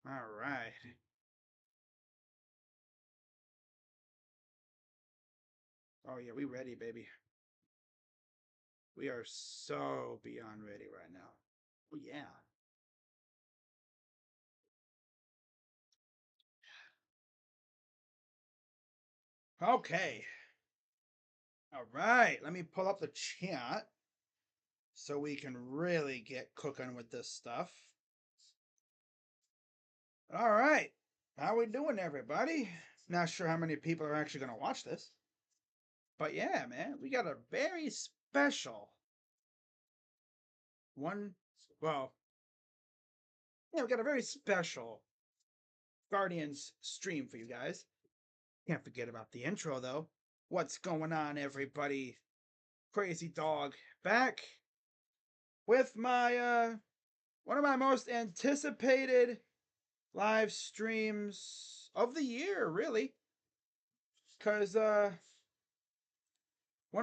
All right. Oh yeah, we ready, baby. We are so beyond ready right now. Oh yeah. Okay. All right. Let me pull up the chat so we can really get cooking with this stuff. All right. How we doing, everybody? Not sure how many people are actually going to watch this, but yeah, man, we got a very special one. Well, yeah, we got a very special Guardians stream for you guys. Can't forget about the intro though. What's going on, everybody? Crazy Dog back with my one of my most anticipated live streams of the year, really. Cause one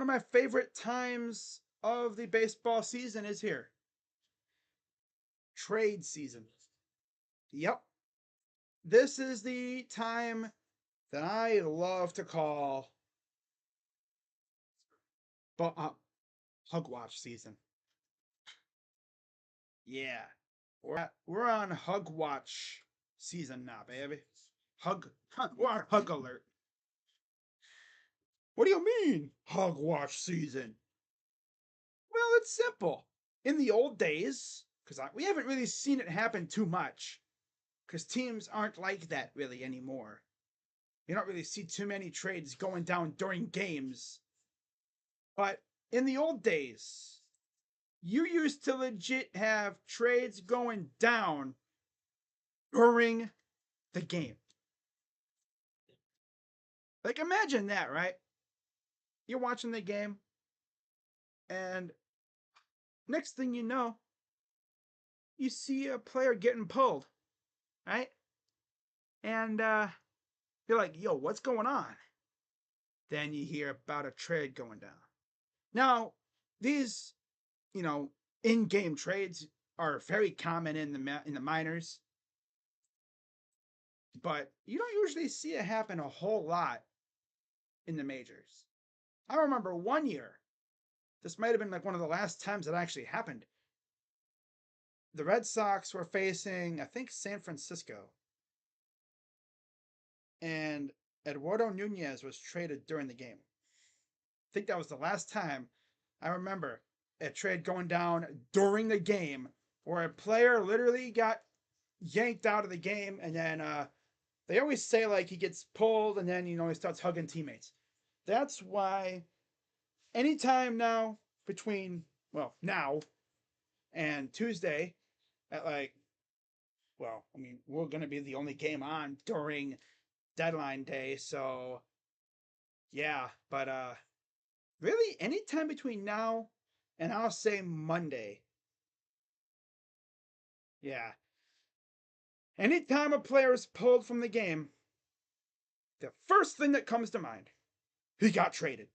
of my favorite times of the baseball season is here. Trade season. Yep. This is the time that I love to call Hugwatch season. Yeah. We're on Hugwatch season now, baby. We're on Hug Alert. What do you mean, Hugwatch season? Well, it's simple. In the old days, because we haven't really seen it happen too much, because teams aren't like that really anymore. You don't really see too many trades going down during games. But in the old days, you used to legit have trades going down during the game. Like, imagine that, right? You're watching the game, and next thing you know, you see a player getting pulled, right? And you're like, yo, what's going on? Then you hear about a trade going down. Now, these, you know, in-game trades are very common in the minors, but you don't usually see it happen a whole lot in the majors. I remember one year, this might have been like one of the last times that actually happened. The Red Sox were facing, I think, San Francisco, and Eduardo Nunez was traded during the game. I think that was the last time I remember a trade going down during the game where a player literally got yanked out of the game, and then they always say like he gets pulled and then he starts hugging teammates. That's why anytime now between now and Tuesday at we're gonna be the only game on during deadline day, so yeah, but really anytime between now and I'll say Monday. Yeah. Anytime a player is pulled from the game, the first thing that comes to mind, he got traded.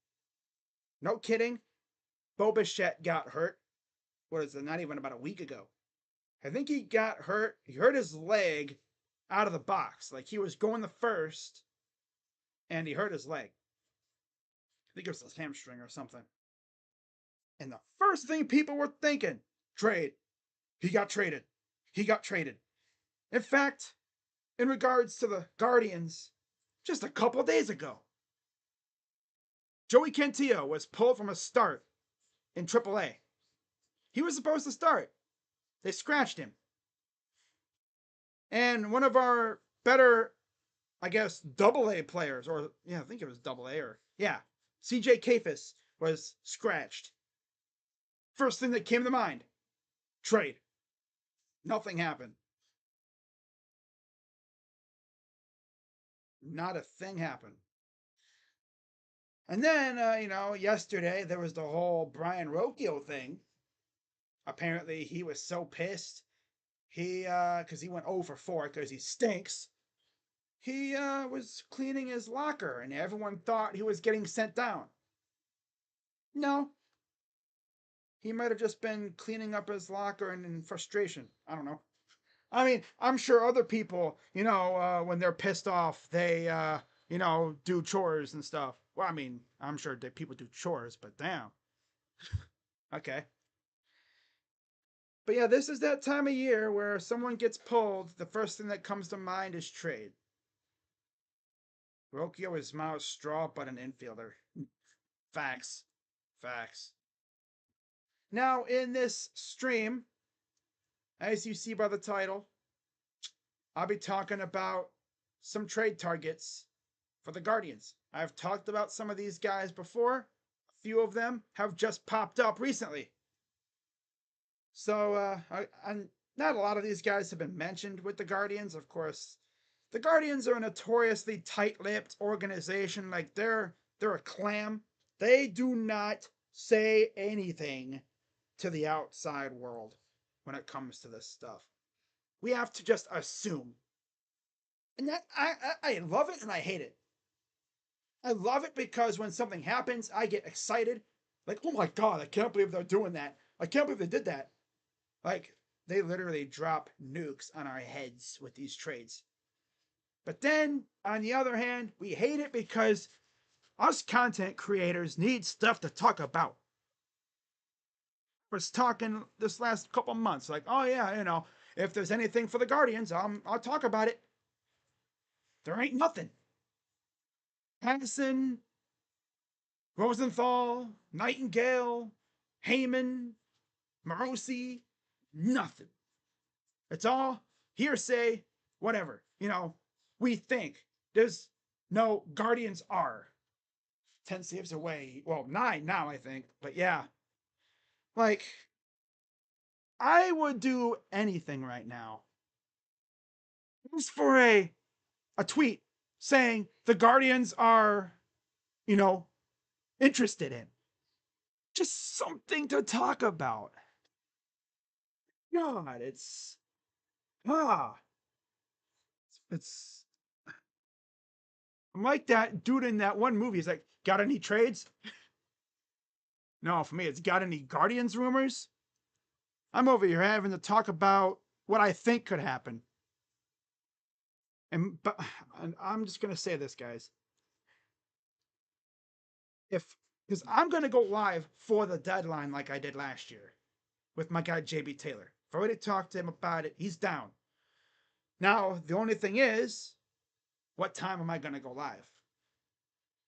No kidding. Bo Bichette got hurt. What is it? Not even about a week ago. I think he got hurt. He hurt his leg out of the box. Like he was going the first, and he hurt his leg. I think it was his hamstring or something. And the first thing people were thinking, trade. He got traded. He got traded. In fact, in regards to the Guardians, just a couple days ago, Joey Cantillo was pulled from a start in AAA. He was supposed to start. They scratched him. And one of our better, I guess, double A players, or yeah, I think it was double A, or yeah, CJ Kafis was scratched. First thing that came to mind, trade. Nothing happened. Not a thing happened. And then, yesterday there was the whole Brian Rocchio thing. Apparently, he was so pissed. Because he went 0 for 4 because he stinks. He was cleaning his locker, and everyone thought he was getting sent down. No, he might have just been cleaning up his locker and in frustration. I don't know. I mean, I'm sure other people, when they're pissed off, they, do chores and stuff. Well, I mean, I'm sure that people do chores, but damn. Okay. But yeah, this is that time of year where someone gets pulled. The first thing that comes to mind is trade. Rocchio is Miles Straw, but an infielder. Facts. Facts. Now, in this stream, as you see by the title, I'll be talking about some trade targets for the Guardians. I've talked about some of these guys before. A few of them have just popped up recently. So, not a lot of these guys have been mentioned with the Guardians. Of course, the Guardians are a notoriously tight-lipped organization. Like they're a clam. They do not say anything to the outside world when it comes to this stuff. We have to just assume, and that I love it and I hate it. I love it because when something happens, I get excited. Like, oh my god, I can't believe they're doing that. I can't believe they did that. Like, they literally drop nukes on our heads with these trades. But then, on the other hand, we hate it because us content creators need stuff to talk about. I was talking this last couple months, like, oh yeah, if there's anything for the Guardians, I'll talk about it. There ain't nothing. Hanson, Rosenthal, Nightingale, Heyman, Morosi, nothing. It's all hearsay, whatever. We think. There's no Guardians are. 10 saves away. Well, 9 now, I think. But yeah. Like, I would do anything right now. Just for a tweet saying the Guardians are, you know, interested in. Just something to talk about. God, ah, it's I'm like that dude in that one movie. He's like, got any trades? No, for me, it's got any Guardians rumors? I'm over here having to talk about what I think could happen. And I'm just gonna say this, guys. If Because I'm gonna go live for the deadline like I did last year with my guy JB Taylor. I've already talked to him about it. He's down. Now the only thing is, what time am I gonna go live?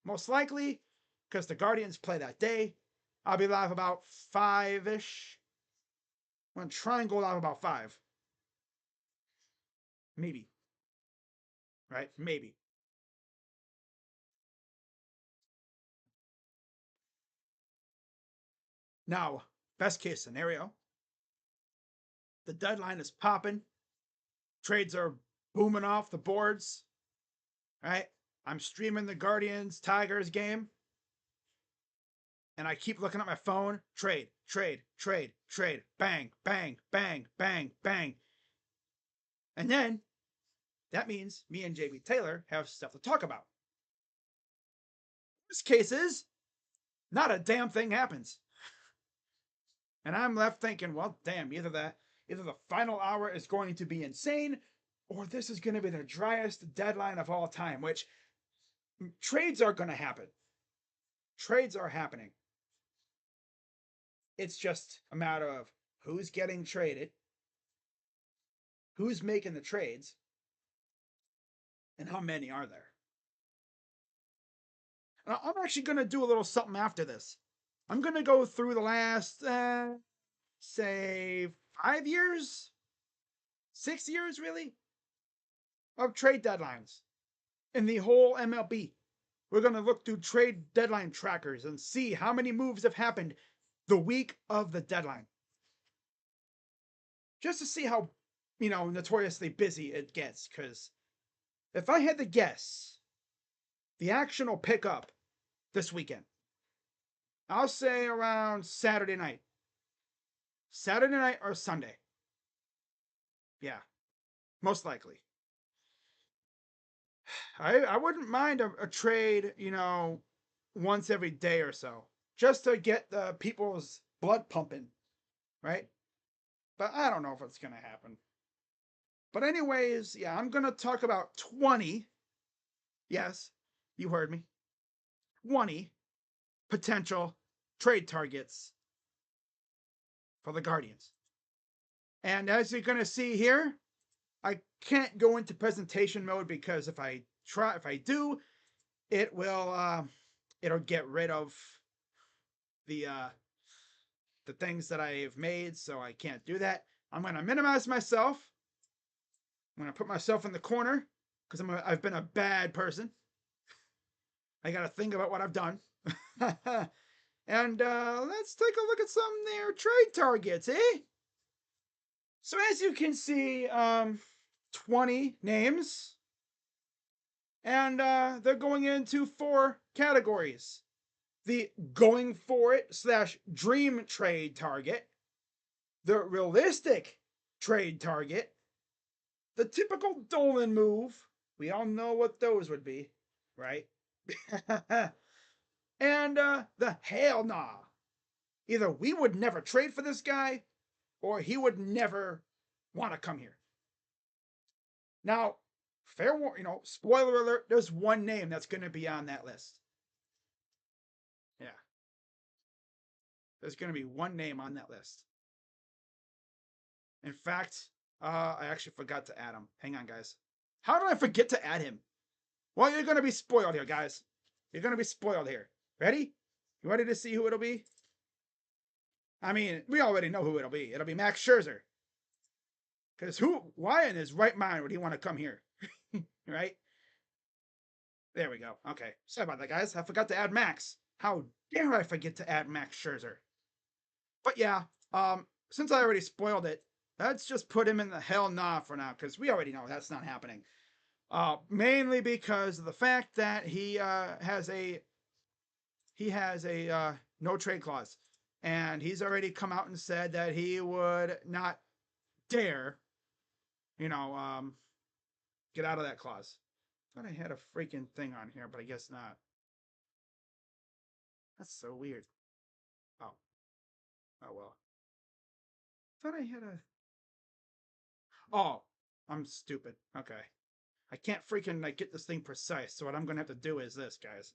Most likely, because the Guardians play that day, I'll be live about 5-ish. I'm gonna try and go live about 5. Maybe. Right? Maybe. Now, best case scenario, the deadline is popping. Trades are booming off the boards. Right? I'm streaming the Guardians Tigers game. And I keep looking at my phone. Trade, trade, trade, trade. Bang, bang, bang, bang, bang. And then that means me and JB Taylor have stuff to talk about. Most cases, not a damn thing happens. And I'm left thinking, well, damn, either the final hour is going to be insane, or this is going to be the driest deadline of all time, which trades are going to happen. Trades are happening. It's just a matter of who's getting traded, who's making the trades, and how many are there. And I'm actually going to do a little something after this. I'm going to go through the last, say, 5 years, 6 years, really, of trade deadlines in the whole MLB. We're going to look through trade deadline trackers and see how many moves have happened the week of the deadline. Just to see how, notoriously busy it gets. Because if I had to guess, the action will pick up this weekend. I'll say around Saturday night. Saturday night or Sunday. Yeah, most likely. I wouldn't mind a trade, once every day or so, just to get the people's blood pumping, right? But I don't know if it's gonna happen. But anyways, yeah, I'm going to talk about 20. Yes, you heard me. 20 potential trade targets for the Guardians. And as you're going to see here, I can't go into presentation mode because if I do, it'll get rid of the things that I've made, so I can't do that. I'm going to minimize myself. I'm going to put myself in the corner because I've been a bad person. I got to think about what I've done. And let's take a look at some of their trade targets, eh? So as you can see, 20 names. And they're going into 4 categories. The going for it / dream trade target, the realistic trade target, the typical Dolan move. We all know what those would be, right? And the hell nah. Either we would never trade for this guy, or he would never want to come here. Now, fair warning, spoiler alert, there's one name that's going to be on that list. Yeah. There's going to be one name on that list. In fact, I actually forgot to add him. Hang on, guys. How did I forget to add him? Well, you're going to be spoiled here, guys. You're going to be spoiled here. Ready? You ready to see who it'll be? I mean, we already know who it'll be. It'll be Max Scherzer. Because why in his right mind would he want to come here? Right? There we go. Okay. Sorry about that, guys. I forgot to add Max. How dare I forget to add Max Scherzer? But yeah, since I already spoiled it, let's just put him in the hell nah for now, because we already know that's not happening. Mainly because of the fact that he has a no trade clause, and he's already come out and said that he would not dare, get out of that clause. Thought I had a freaking thing on here, but I guess not. That's so weird. Oh well. Thought I had a. Oh, I'm stupid. Okay. I can't freaking get this thing precise, so what I'm gonna have to do is this, guys.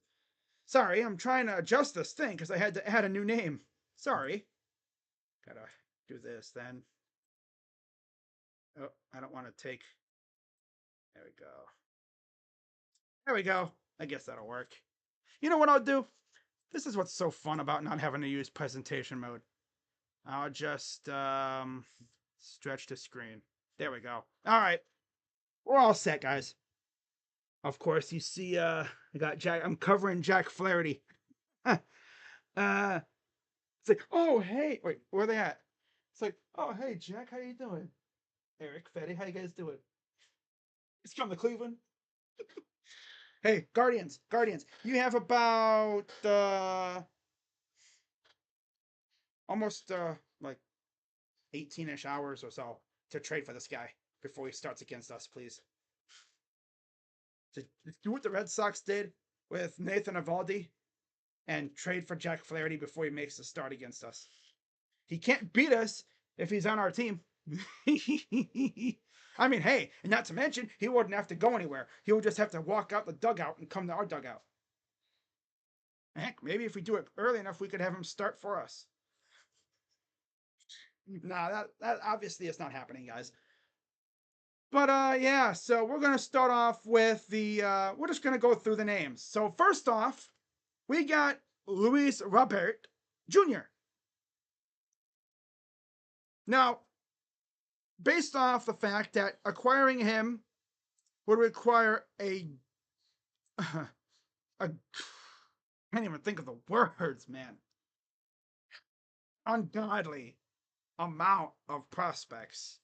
Sorry, I'm trying to adjust this thing because I had to add a new name. Sorry. Gotta do this then. Oh, I don't want to take. There we go. There we go. I guess that'll work. You know what I'll do? This is what's so fun about not having to use presentation mode. I'll just stretch the screen. There we go. All right. We're all set, guys. Of course, you see, I got Jack. I'm covering Jack Flaherty. It's like, oh hey, wait, where are they at? It's like, oh hey, Jack, how you doing? Eric, Fetty, how you guys doing? It's from the Cleveland. Hey, Guardians, you have about almost like 18-ish hours or so to trade for this guy before he starts against us, please. To do what the Red Sox did with Nathan Eovaldi and trade for Jack Flaherty before he makes the start against us. He can't beat us if he's on our team. I mean, hey, and not to mention, he wouldn't have to go anywhere. He would just have to walk out the dugout and come to our dugout. Heck, maybe if we do it early enough, we could have him start for us. Nah, that obviously is not happening, guys. But yeah, so we're gonna start off with the we're just gonna go through the names. So first off, we got Luis Robert Jr. Now, based off the fact that acquiring him would require a I can't even think of the words, man. Ungodly amount of prospects.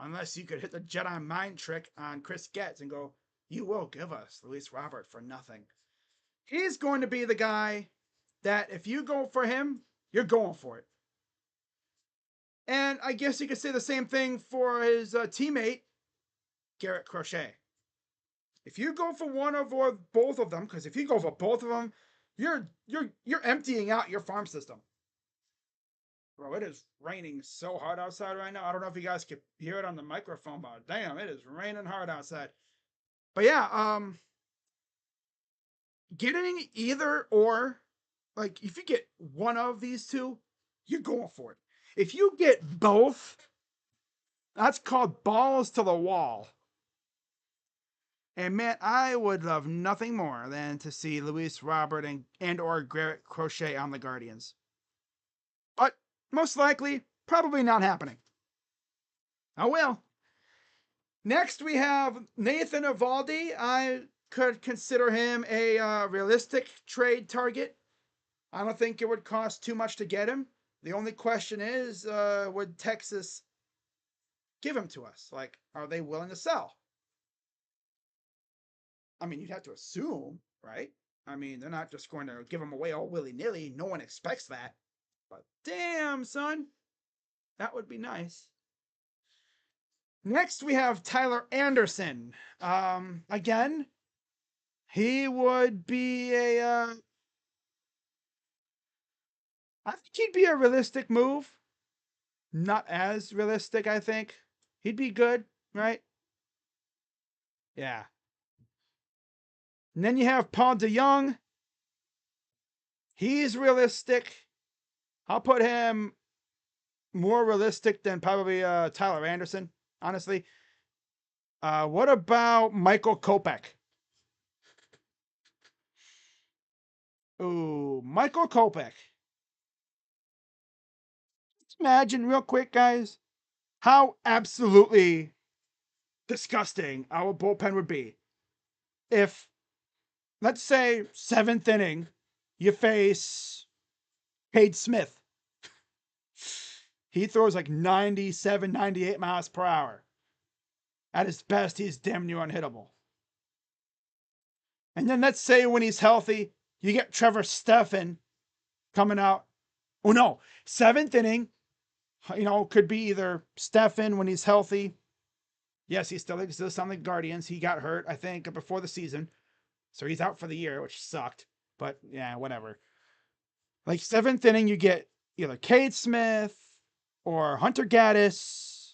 Unless you could hit the Jedi mind trick on Chris Getz and go, you will give us Luis Robert for nothing. He's going to be the guy that if you go for him, you're going for it. And I guess you could say the same thing for his teammate, Garrett Crochet. If you go for one of or both of them, because if you go for both of them, you're emptying out your farm system. Bro, it is raining so hard outside right now. I don't know if you guys could hear it on the microphone, but damn, it is raining hard outside. But yeah, getting either or, like if you get one of these two, you're going for it. If you get both, that's called balls to the wall. And man, I would love nothing more than to see Luis Robert and or Garrett Crochet on the Guardians. But most likely, probably not happening. Oh well. Next, we have Nathan Eovaldi. I could consider him a realistic trade target. I don't think it would cost too much to get him. The only question is, would Texas give him to us? Like, are they willing to sell? I mean, you'd have to assume, right? I mean, they're not just going to give him away all willy nilly. No one expects that. But damn, son, that would be nice. Next, we have Tyler Anderson. Again, he would be I think he'd be a realistic move. Not as realistic, I think. He'd be good, right? Yeah. And then you have Paul DeYoung. He's realistic. I'll put him more realistic than probably Tyler Anderson, honestly. What about Michael Kopech? Ooh, Michael Kopech. Imagine real quick, guys, how absolutely disgusting our bullpen would be if, let's say, seventh inning, you face Cade Smith. He throws like 97, 98 miles per hour. At his best, he's damn near unhittable. And then let's say when he's healthy, you get Trevor Stephan coming out. Oh no, seventh inning, could be either Stephan when he's healthy. Yes, he still exists on the Guardians. He got hurt, I think, before the season. So he's out for the year, which sucked. But yeah, whatever. Like seventh inning, you get either Cade Smith or Hunter Gaddis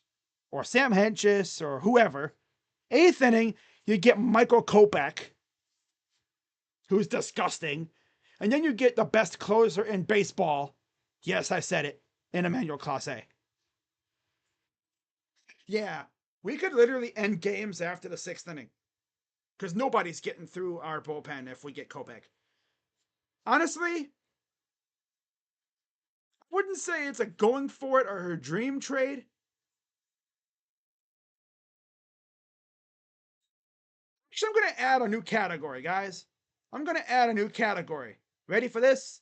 or Sam Hentges or whoever. Eighth inning, you get Michael Kopech, who's disgusting. And then you get the best closer in baseball. Yes, I said it. In Emmanuel Clase. Yeah, we could literally end games after the sixth inning. Because nobody's getting through our bullpen if we get Kopech. Honestly, I wouldn't say it's a going for it or a dream trade. Actually, I'm going to add a new category, guys. I'm going to add a new category. Ready for this?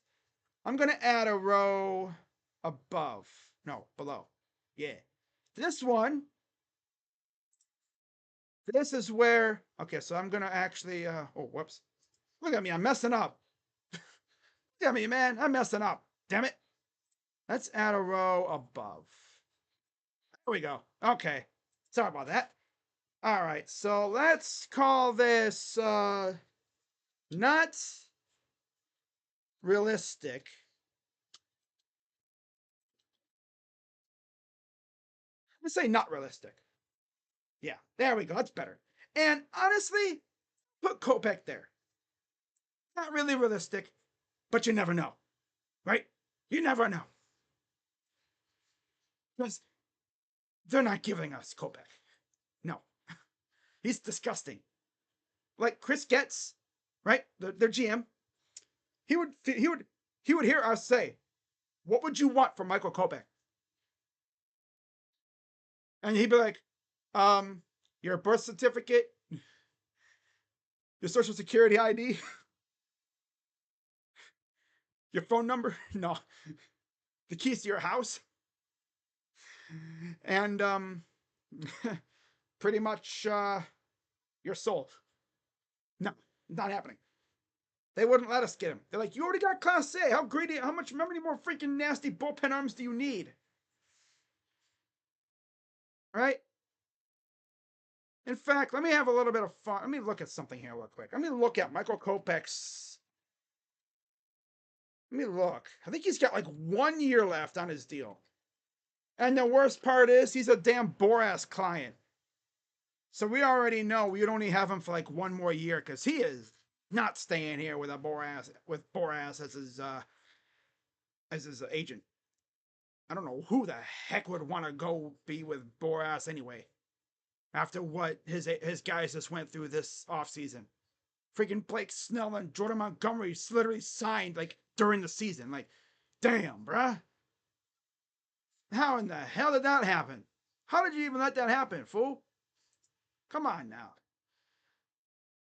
I'm going to add a row above. No, below. Yeah. This one. This is where. Okay, so I'm going to actually. Oh, whoops. Look at me. I'm messing up. Look at me, man. I'm messing up. Damn it. Let's add a row above. There we go. Okay. Sorry about that. All right. So let's call this not realistic. Let's say not realistic. Yeah, there we go. That's better. And honestly, put Kopech there. Not really realistic, but you never know, right? You never know. Because they're not giving us Kopech. No. He's disgusting. Like Chris Getz, right? Their GM. He would hear us say, "What would you want from Michael Kopech?" And he'd be like, your birth certificate, your social security ID, your phone number, no, the keys to your house, and pretty much you're sold. No, not happening. They wouldn't let us get him. They're like, you already got Class A. How greedy? How many more freaking nasty bullpen arms do you need? Right? In fact, let me have a little bit of fun. Let me look at something here real quick. Let me look at Michael Kopech's. Let me look. I think he's got like 1 year left on his deal. And the worst part is he's a damn Boras client. So we already know we'd only have him for like 1 more year because he is not staying here with Boras as his agent. I don't know who the heck would want to go be with Boras anyway. After what his guys just went through this offseason. Freaking Blake Snell and Jordan Montgomery literally signed like during the season. Like, damn, bruh. How in the hell did that happen? How did you even let that happen, fool? Come on now.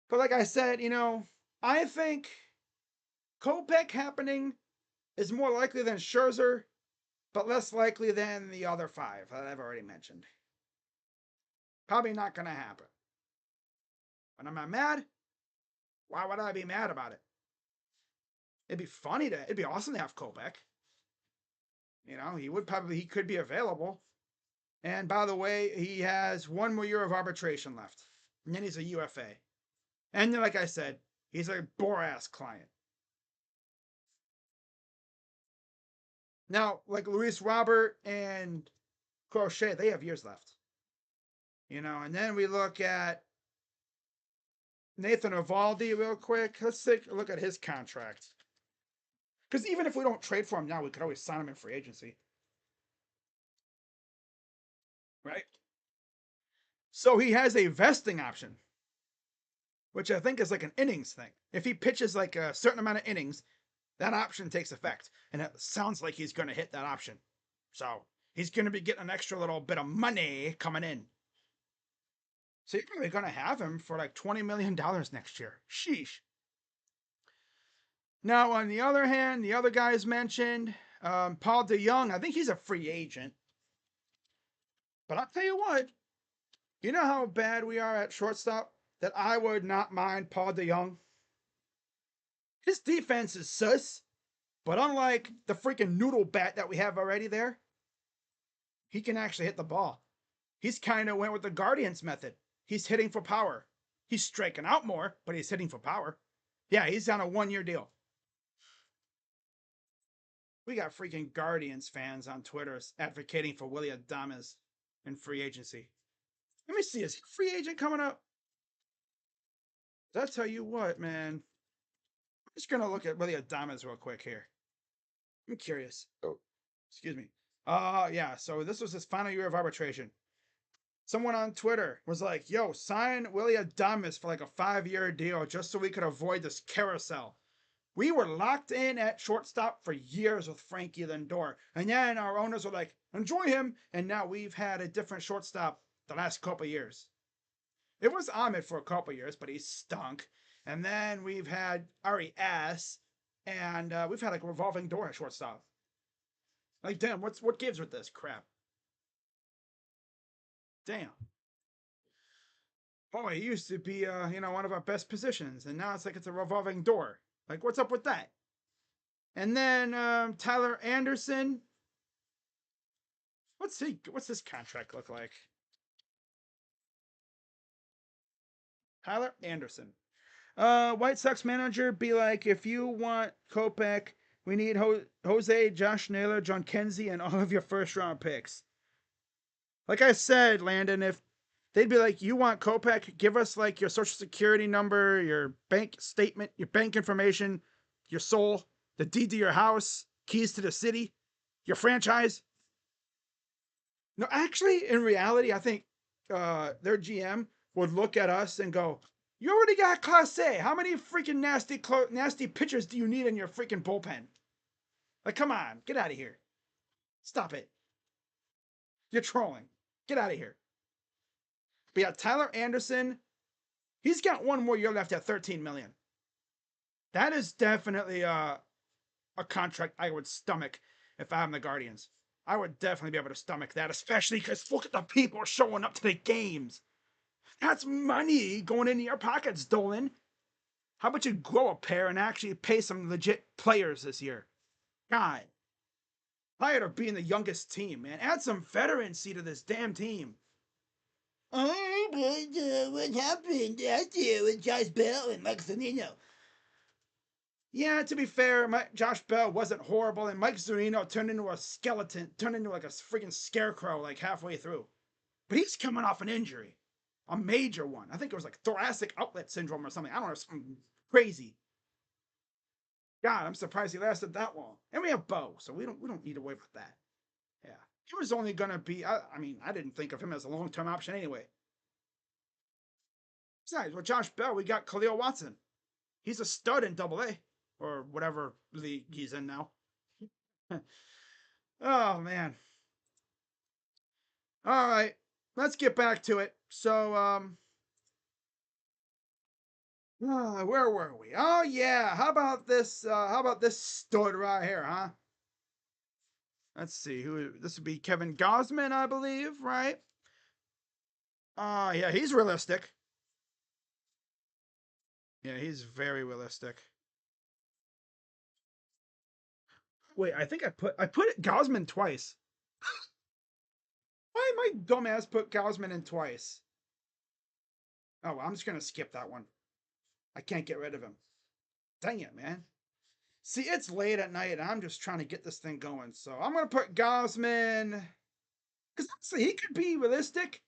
But like I said, I think Kopech happening is more likely than Scherzer, but less likely than the other five that I've already mentioned. Probably not going to happen. But am I mad? Why would I be mad about it? It'd be awesome to have Kopech. He could be available. And by the way, he has 1 more year of arbitration left. And then he's a UFA. And then, like I said, he's a Boras client. Now, like Luis Robert and Crochet, they have years left. And then we look at Nathan Eovaldi real quick. Let's take a look at his contract. Because even if we don't trade for him now, we could always sign him in free agency. Right? So he has a vesting option, which I think is like an innings thing. If he pitches like a certain amount of innings, that option takes effect. And it sounds like he's going to hit that option. So he's going to be getting an extra little bit of money coming in. So you're probably going to have him for like $20 million next year. Sheesh. Now, on the other hand, the other guys mentioned, Paul DeJong, I think he's a free agent. But I'll tell you what, you know how bad we are at shortstop? That I would not mind Paul DeJong. His defense is sus, but unlike the freaking noodle bat that we have already there, he can actually hit the ball. He's kind of went with the Guardians method. He's hitting for power. He's striking out more, but he's hitting for power. Yeah, he's on a 1 year deal. We got freaking Guardians fans on Twitter advocating for Willy Adames in free agency. Let me see, is he a free agent coming up? I'll tell you what, man. I'm just gonna look at Willy Adames real quick here. I'm curious. Oh, excuse me. Yeah. So this was his final year of arbitration. Someone on Twitter was like, "Yo, sign Willy Adames for like a 5 year deal just so we could avoid this carousel." We were locked in at shortstop for years with Frankie Lindor. And then our owners were like, enjoy him. And now we've had a different shortstop the last couple of years. It was Ahmed for a couple of years, but he stunk. And then we've had Ari S. And we've had like a revolving door at shortstop. Like, damn, what gives with this crap? Damn. Oh, he used to be, one of our best positions. And now it's like it's a revolving door. Like, what's up with that? And then Tyler Anderson. What's this contract look like? Tyler Anderson. White Sox manager be like, if you want Kopech, we need Jose, Josh Naylor, John Kenzie, and all of your first round picks. Like I said, Landon, if they'd be like, you want Kopech, give us like your social security number, your bank statement, your bank information, your soul, the deed to your house, keys to the city, your franchise. No, actually, in reality, I think their GM would look at us and go, you already got Class A. How many freaking nasty pitchers do you need in your freaking bullpen? Like, come on, get out of here. Stop it. You're trolling. Get out of here. But yeah, Tyler Anderson, he's got 1 more year left at $13 million. That is definitely a contract I would stomach if I'm the Guardians. I would definitely be able to stomach that, especially because look at the people showing up to the games. That's money going into your pockets, Dolan. How about you grow a pair and actually pay some legit players this year? God. Tired of being the youngest team, man. Add some veterancy to this damn team. Oh, but what happened last year with Josh Bell and Max Zanino? Yeah, to be fair, Josh Bell wasn't horrible, and Mike Zunino turned into a skeleton, turned into like a freaking scarecrow like halfway through. But he's coming off an injury, a major one. I think it was like thoracic outlet syndrome or something. I don't know, something crazy. God, I'm surprised he lasted that long. And we have Bo, so we don't need to worry about that. Yeah, he was only gonna be. I mean, I didn't think of him as a long term option anyway. Besides, with Josh Bell, we got Khalil Watson. He's a stud in Double A or whatever league he's in now. Oh man. All right, let's get back to it. So, where were we? Oh yeah, how about this? How about this stud right here, huh? Let's see who this would be. Kevin Gosman, I believe, right? Yeah, he's realistic. Yeah, he's very realistic. Wait, I think I put Gosman twice. Why my dumbass put Gosman in twice? Oh, well, I'm just gonna skip that one. I can't get rid of him. Dang it, man. See, it's late at night, and I'm just trying to get this thing going. So I'm gonna put Gosman because honestly, he could be realistic,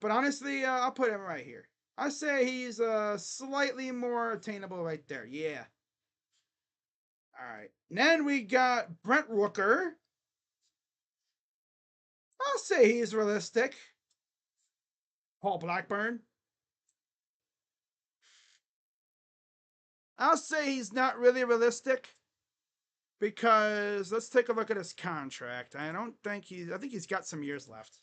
but honestly, I'll put him right here. I say he's slightly more attainable right there. Yeah. All right. And then we got Brent Rooker. I'll say he's realistic. Paul Blackburn. I'll say he's not really realistic because let's take a look at his contract. I think he's got some years left.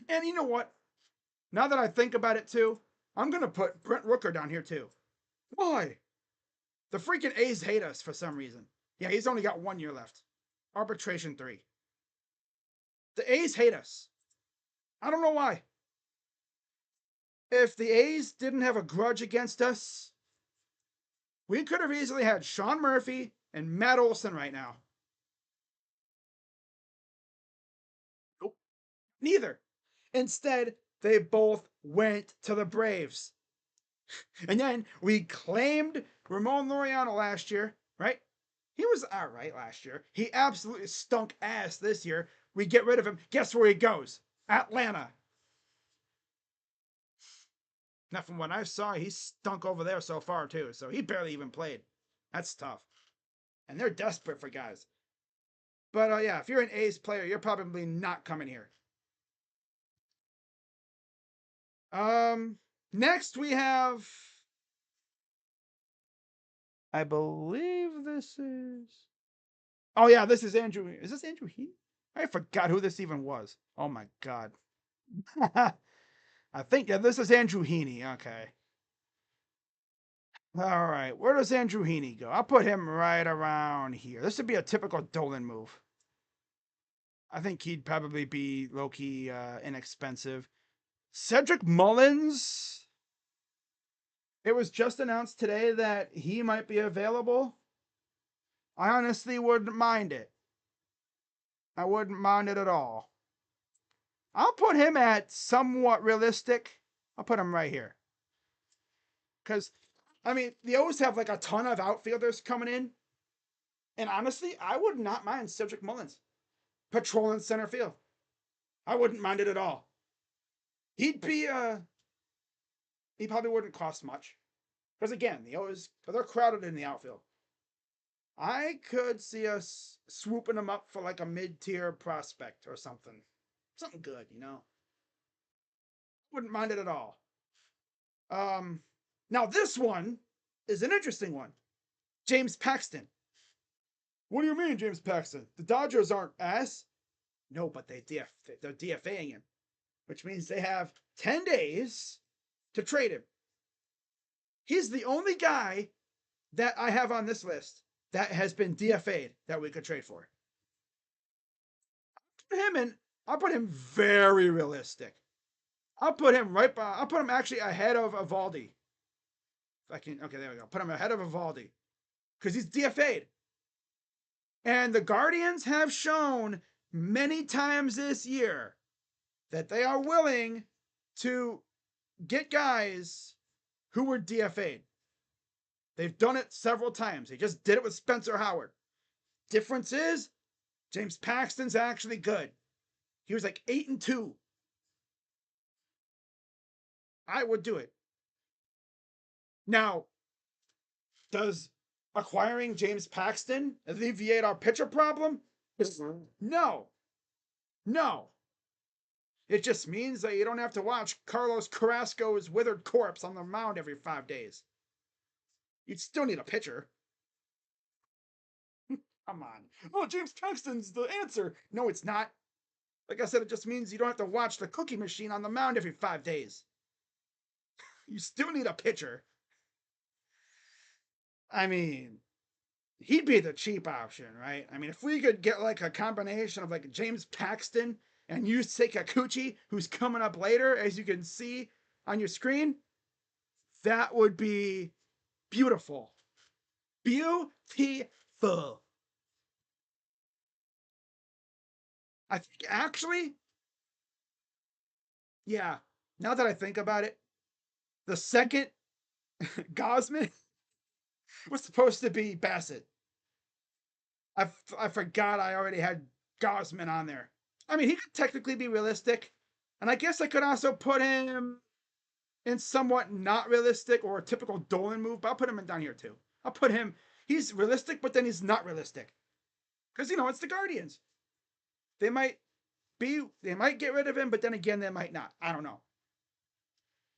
And you know what? Now that I think about it too, I'm gonna put Brent Rooker down here too. Why? The freaking A's hate us for some reason. Yeah, he's only got 1 year left. Arbitration 3. The A's hate us. I don't know why. If the A's didn't have a grudge against us, we could have easily had Sean Murphy and Matt Olson right now. Nope. Neither. Instead, they both went to the Braves. And then we claimed Ramon Laureano last year, right? He was all right last year. He absolutely stunk ass this year. We get rid of him. Guess where he goes? Atlanta. Now, from what I saw, he stunk over there so far, too. So he barely even played. That's tough. And they're desperate for guys. But yeah, if you're an A's player, you're probably not coming here. Next we have, I believe this is. Oh yeah, this is Andrew. Is this Andrew Heath? I forgot who this even was. Oh my god. I think yeah, this is Andrew Heaney. Okay. All right. Where does Andrew Heaney go? I'll put him right around here. This would be a typical Dolan move. I think he'd probably be low key inexpensive. Cedric Mullins. It was just announced today that he might be available. I honestly wouldn't mind it. I wouldn't mind it at all. I'll put him at somewhat realistic. I'll put him right here. Because, I mean, the O's have like a ton of outfielders coming in. And honestly, I would not mind Cedric Mullins patrolling center field. I wouldn't mind it at all. He'd be, he probably wouldn't cost much. Because again, the O's, they're crowded in the outfield. I could see us swooping him up for like a mid-tier prospect or something. Something good, you know? Wouldn't mind it at all. Um, Now this one is an interesting one. James Paxton. What do you mean, James Paxton? The Dodgers aren't ass. No, but they're DFAing him, which means they have 10 days to trade him. He's the only guy that I have on this list that has been DFA'd that we could trade for. Him and I'll put him very realistic. I'll put him right by. I'll put him actually ahead of Evaldi. If I can. Okay, there we go. Put him ahead of Evaldi because he's DFA'd. And the Guardians have shown many times this year that they are willing to get guys who were DFA'd. They've done it several times. They just did it with Spencer Howard. Difference is James Paxton's actually good. He was like 8-2. I would do it. Now, does acquiring James Paxton alleviate our pitcher problem? No. No. It just means that you don't have to watch Carlos Carrasco's withered corpse on the mound every 5 days. You'd still need a pitcher. Come on. Oh, James Paxton's the answer. No, it's not. Like I said, it just means you don't have to watch the cookie machine on the mound every 5 days. You still need a pitcher. I mean, he'd be the cheap option, right? I mean, if we could get like a combination of like James Paxton and Yusei Kikuchi, who's coming up later, as you can see on your screen, that would be beautiful. Beautiful. I think actually, yeah, now that I think about it, the second Gosman was supposed to be Bassett. I forgot I already had Gosman on there. I mean, he could technically be realistic, and I guess I could also put him in somewhat not realistic or a typical Dolan move, but I'll put him in down here too. I'll put him. He's realistic, but then he's not realistic because it's the Guardians. They might get rid of him, but then again, they might not. I don't know.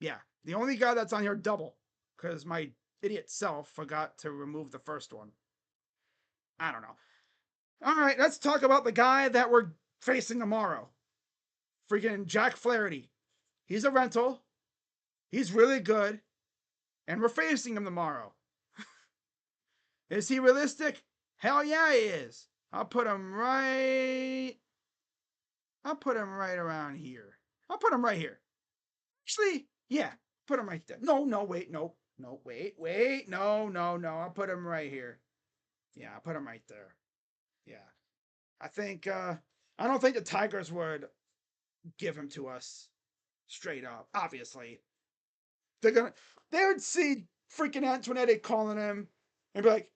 Yeah, the only guy that's on here double because my idiot self forgot to remove the first one. I don't know. All right, let's talk about the guy that we're facing tomorrow. Freaking Jack Flaherty. He's a rental. He's really good. And we're facing him tomorrow. Is he realistic? Hell yeah, he is. I'll put him right around here. I'll put him right here. Actually, yeah, put him right there. No, wait, no, wait, no. I'll put him right here. Yeah, I'll put him right there. Yeah. I don't think the Tigers would give him to us straight up. Obviously, they would see freaking Antoinette calling him and be like,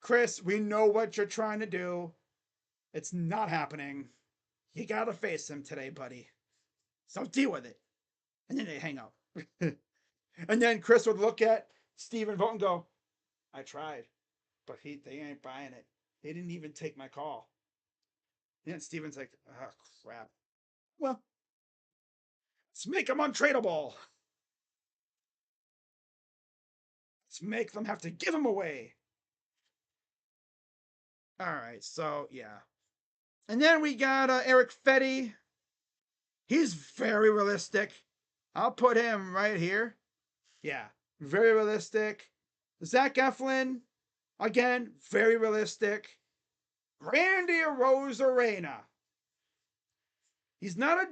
"Chris, we know what you're trying to do. It's not happening. You gotta face him today, buddy. So deal with it." And then they hang up. And then Chris would look at Steven Vogt and go, "I tried, but they ain't buying it. They didn't even take my call." And then Steven's like, "Oh crap. Well, let's make them untradeable. Let's make them have to give them away." All right, so yeah. And then we got Eric Fetty. He's very realistic. I'll put him right here. Yeah, very realistic. Zach Eflin, again, very realistic. Randy Arozarena. He's not a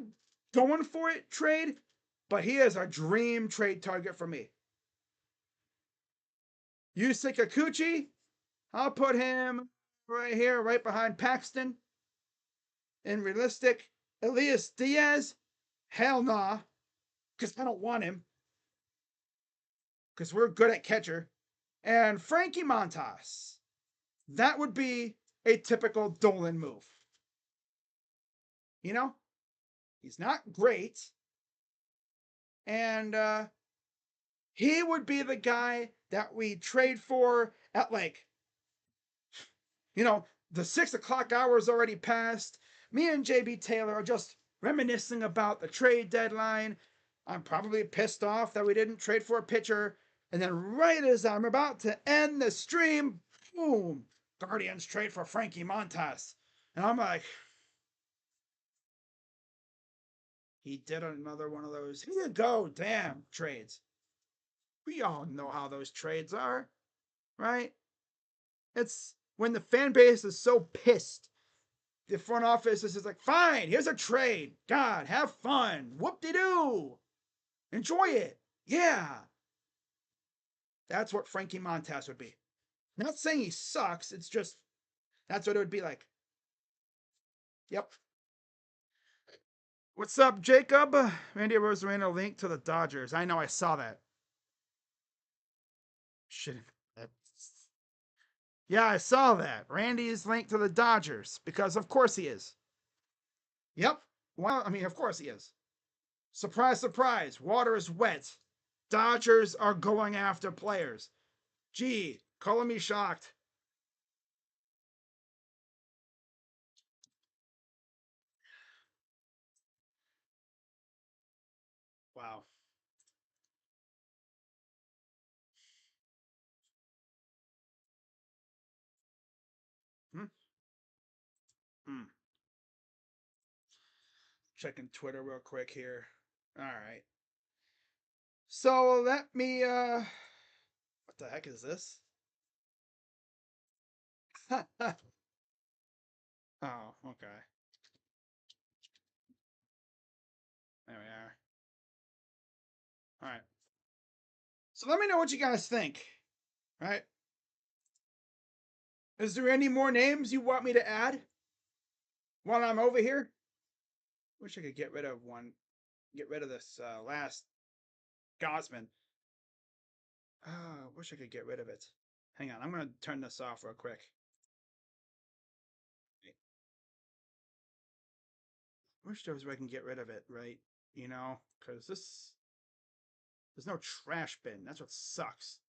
going for it trade, but he is a dream trade target for me. Yusei Kikuchi, I'll put him right here, right behind Paxton. And realistic. Elias Diaz, hell nah, because I don't want him. Because we're good at catcher. And Frankie Montas. That would be a typical Dolan move. He's not great. And he would be the guy that we trade for at the 6 o'clock hour is already passed. Me and JB Taylor are just reminiscing about the trade deadline. I'm probably pissed off that we didn't trade for a pitcher. And then right as I'm about to end the stream, boom, Guardians trade for Frankie Montas. And I'm like, he did another one of those, here you go, damn trades. We all know how those trades are, right? It's when the fan base is so pissed. The front office is just like, fine, here's a trade. God, have fun. Whoop-de-doo. Enjoy it. Yeah. That's what Frankie Montas would be. Not saying he sucks, it's just that's what it would be like. Yep. What's up, Jacob? Randy Arozarena linked to the Dodgers. I know, I saw that. Shit. Yeah, I saw that. Randy is linked to the Dodgers because, of course, he is. Yep. Well, I mean, of course he is. Surprise, surprise. Water is wet. Dodgers are going after players. Gee, calling me shocked. Wow. Hmm? Hmm. Checking Twitter real quick here. All right. So let me what the heck is this? Oh, okay. There we are. All right. So let me know what you guys think. All right. Is there any more names you want me to add while I'm over here? Wish I could get rid of one. Get rid of this last Gosman. Wish I could get rid of it. Hang on, I'm gonna turn this off real quick. Wish there was a way I can get rid of it, right? You know, because there's no trash bin. That's what sucks.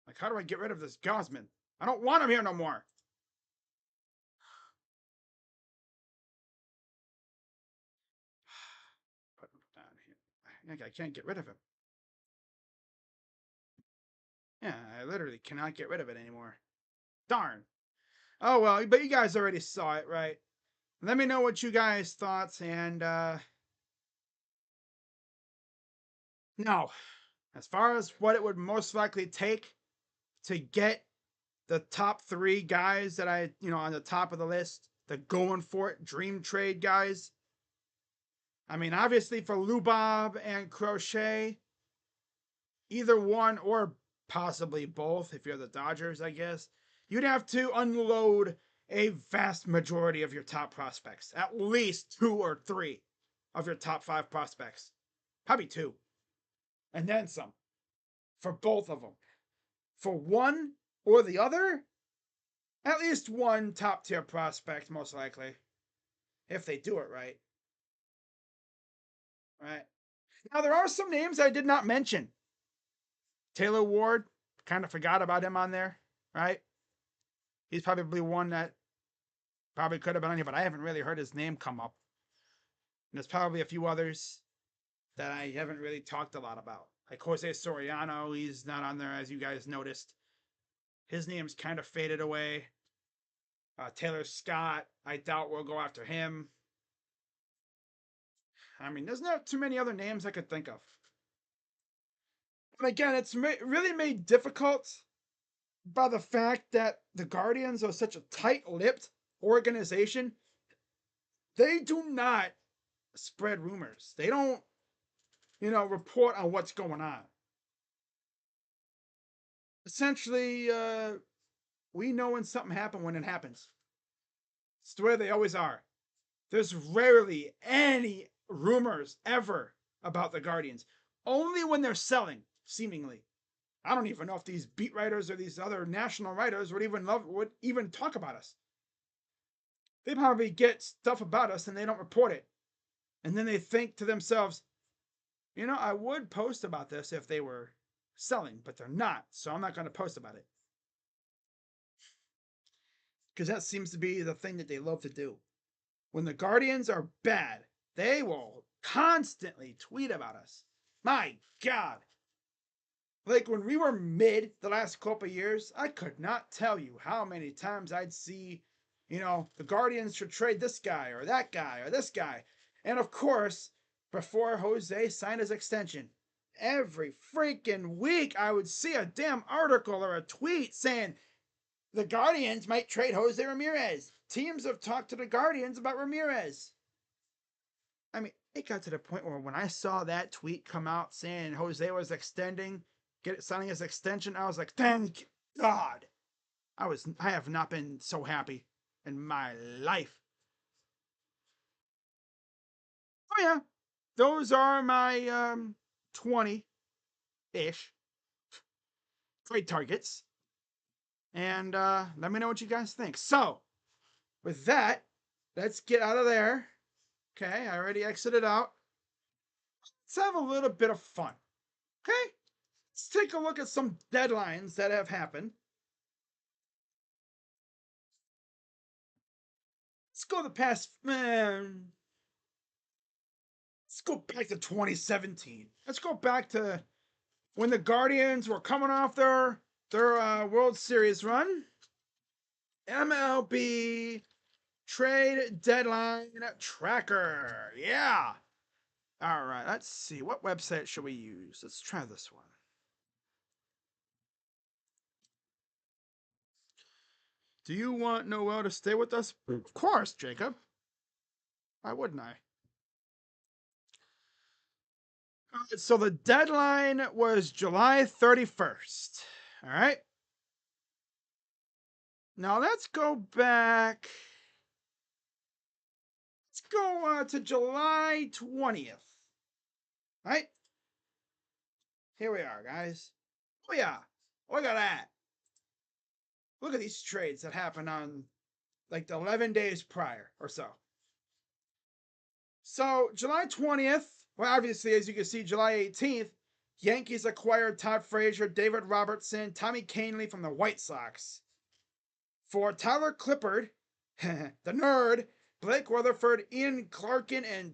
Like, how do I get rid of this Gosman? I don't want him here no more. Put him down here. I can't get rid of him. Yeah, I literally cannot get rid of it anymore. Darn. Oh well, but you guys already saw it, right? Let me know what you guys thought, and no. As far as what it would most likely take to get the top three guys that on the top of the list, the going for it dream trade guys. I mean, obviously for Lubob and Crochet, either one or possibly both, if you're the Dodgers, I guess, you'd have to unload a vast majority of your top prospects, at least two or three of your top five prospects, probably two, and then some for both of them. For one or the other, at least one top tier prospect, most likely, if they do it right. Right. Now, there are some names I did not mention. Taylor Ward, kind of forgot about him on there, right? He's probably one that probably could have been on here, but I haven't really heard his name come up. And there's probably a few others that I haven't really talked a lot about. Like Jose Soriano, he's not on there, as you guys noticed. His name's kind of faded away. Taylor Scott, I doubt we'll go after him. I mean, there's not too many other names I could think of. And again, it's really made difficult by the fact that the Guardians are such a tight-lipped organization. They do not spread rumors. They don't, report on what's going on. Essentially, we know when something happened when it happens. It's the way they always are. There's rarely any rumors ever about the Guardians. Only when they're selling, seemingly. I don't even know if these beat writers or these other national writers would even talk about us. They probably get stuff about us and they don't report it. And then they think to themselves, I would post about this if they were selling, but they're not, so I'm not going to post about it. Because that seems to be the thing that they love to do. When the Guardians are bad, they will constantly tweet about us. My God. Like when we were mid the last couple of years, I could not tell you how many times I'd see, the Guardians should trade this guy or that guy or this guy. And of course, before Jose signed his extension, every freaking week I would see a damn article or a tweet saying the Guardians might trade Jose Ramirez. Teams have talked to the Guardians about Ramirez. I mean, it got to the point where when I saw that tweet come out saying Jose was signing his extension, I was like, thank God. I have not been so happy in my life. Oh yeah, those are my 20 ish. great targets. And let me know what you guys think. So, with that, let's get out of there. Okay, I already exited out. Let's have a little bit of fun. Okay, let's take a look at some deadlines that have happened. Let's go the past, man. Let's go back to 2017. Let's go back to when the Guardians were coming off their World Series run. MLB trade deadline tracker. Yeah. All right. Let's see. What website should we use? Let's try this one. Do you want Noel to stay with us? Of course, Jacob. Why wouldn't I? So the deadline was July 31st. All right. Now let's go back. Let's go to July 20th. All right. Here we are, guys. Oh, yeah. Look at that. Look at these trades that happened on like the 11 days prior or so. So, July 20th, well, obviously, as you can see, July 18th, Yankees acquired Todd Frazier, David Robertson, Tommy Kahnle from the White Sox. For Tyler Clippard, the nerd, Blake Rutherford, Ian Clarkin, and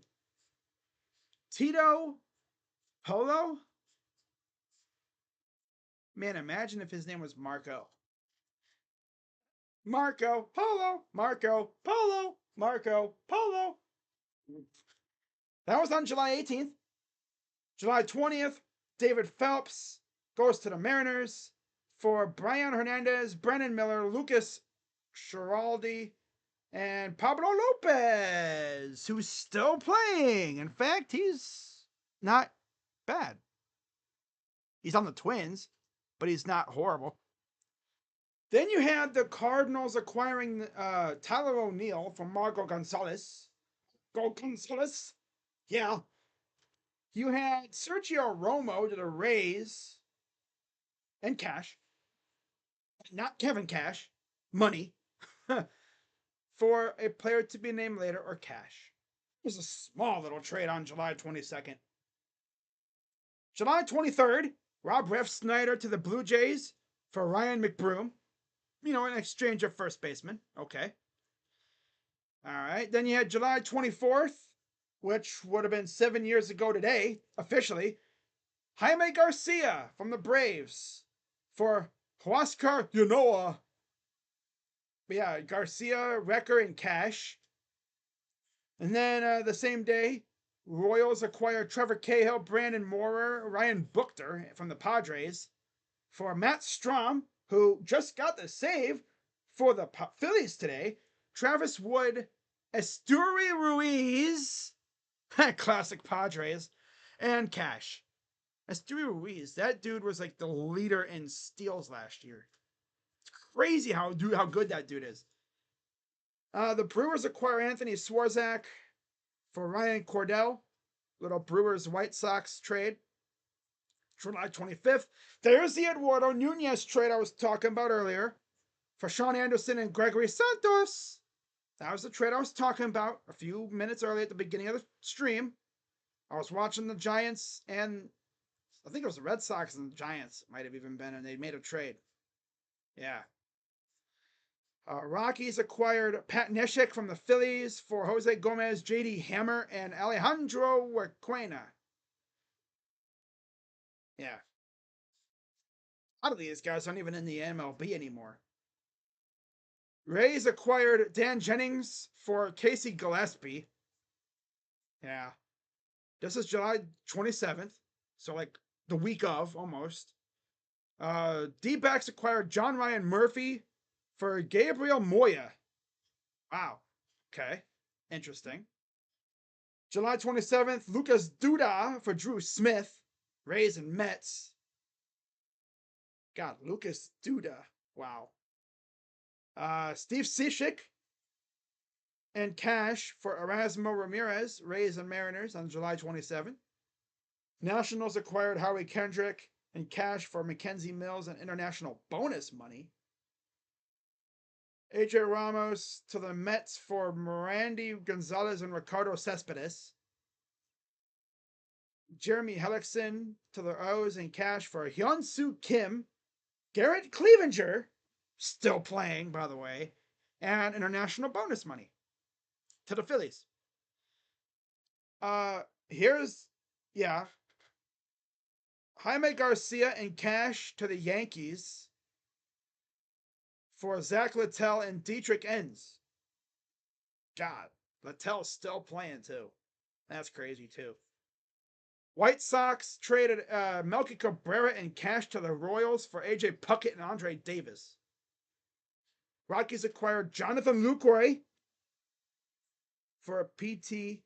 Tito Polo. Man, imagine if his name was Marco. Marco Polo, Marco Polo, Marco Polo. That was on July 18th. July 20th, David Phelps goes to the Mariners for Brian Hernandez, Brennan Miller, Lucas Schiraldi, and Pablo Lopez, who's still playing. In fact, he's not bad. He's on the Twins, but he's not horrible. Then you had the Cardinals acquiring Tyler O'Neill from Marco Gonzalez. Go Gonzalez. Yeah. You had Sergio Romo to the Rays and cash. Not Kevin Cash. Money. For a player to be named later or cash. It was a small little trade on July 22nd. July 23rd, Rob Refsnyder to the Blue Jays for Ryan McBroom. You know, in exchange of first baseman. Okay. All right. Then you had July 24th, which would have been 7 years ago today, officially. Jaime Garcia from the Braves for Huascar Ynoa. Yeah, Garcia, Wrecker, and Cash. And then the same day, Royals acquired Trevor Cahill, Brandon Moorer, Ryan Buchter from the Padres for Matt Strom, who just got the save for the Phillies today. Travis Wood, Esteury Ruiz, classic Padres, and Cash. Esteury Ruiz, that dude was like the leader in steals last year. It's crazy how good that dude is. The Brewers acquire Anthony Swarzak for Ryan Cordell. Little Brewers White Sox trade. July 25th. There's the Eduardo Nunez trade I was talking about earlier for Sean Anderson and Gregory Santos. That was the trade I was talking about a few minutes earlier at the beginning of the stream. I was watching the Giants and I think it was the Red Sox and the Giants might have even been, and they made a trade. Yeah. Rockies acquired Pat Neshek from the Phillies for Jose Gomez, J.D. Hammer, and Alejandro Huerquena. Yeah. A lot of these guys aren't even in the MLB anymore. Rays acquired Dan Jennings for Casey Gillespie. Yeah. This is July 27th. So, like, the week of, almost. D-backs acquired John Ryan Murphy for Gabriel Moya. Wow. Okay. Interesting. July 27th, Lucas Duda for Drew Smith. Rays and Mets. God, Lucas Duda. Wow. Steve Cishek and cash for Erasmo Ramirez, Rays and Mariners on July 27th. Nationals acquired Howie Kendrick in cash for Mackenzie Mills and international bonus money. AJ Ramos to the Mets for Mirandy Gonzalez and Ricardo Cespedes. Jeremy Hellickson to the O's in cash for Hyun-Soo Kim. Garrett Cleavinger, still playing, by the way, and international bonus money to the Phillies. Here's, yeah, Jaime Garcia in cash to the Yankees for Zach Littell and Dietrich Enns. God, Littell's still playing too. That's crazy too. White Sox traded Melky Cabrera in cash to the Royals for AJ Puckett and Andre Davis. Rockies acquired Jonathan Lucroy for a PT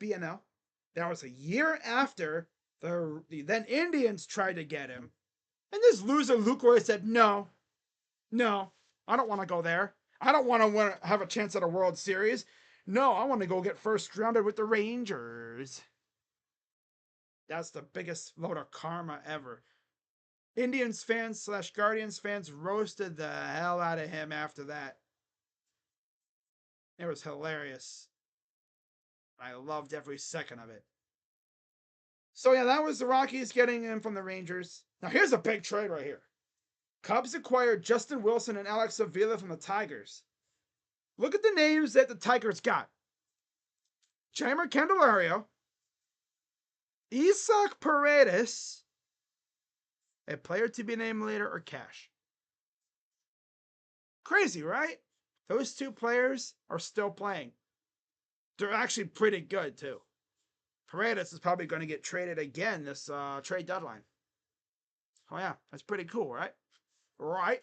BNL. That was a year after the then Indians tried to get him. And this loser Lucroy said, no, I don't want to go there. I don't want to have a chance at a World Series. No, I want to go get first rounded with the Rangers. That's the biggest load of karma ever. Indians fans / Guardians fans roasted the hell out of him after that. It was hilarious. I loved every second of it. So yeah, that was the Rockies getting him from the Rangers. Now here's a big trade right here. Cubs acquired Justin Wilson and Alex Avila from the Tigers. Look at the names that the Tigers got. Jeimer Candelario, Isaac Paredes, a player to be named later, or cash. Crazy, right? Those two players are still playing. They're actually pretty good too. Paredes is probably going to get traded again this trade deadline. Oh yeah, that's pretty cool, right? Right.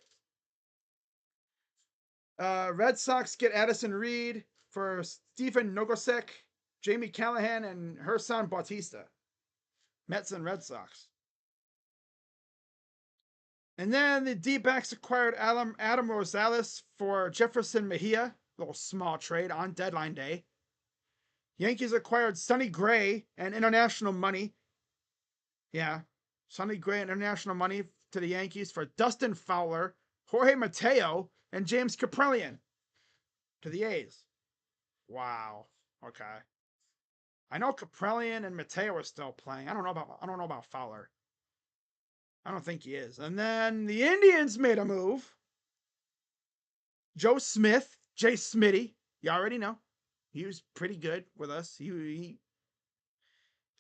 Red Sox get Addison Reed for Stephen Nogosek, Jamie Callahan, and Hersan Bautista. Mets and Red Sox. And then the D-backs acquired Adam Rosales for Jefferson Mejia. Little small trade on deadline day. Yankees acquired Sonny Gray and international money. Yeah, Sonny Gray and international money to the Yankees for Dustin Fowler, Jorge Mateo, and James Kaprielian to the A's. Wow. Okay. I know Kaprielian and Mateo are still playing. I don't know about Fowler. I don't think he is. And then the Indians made a move. Joe Smith, Jay Smitty. You already know. He was pretty good with us. I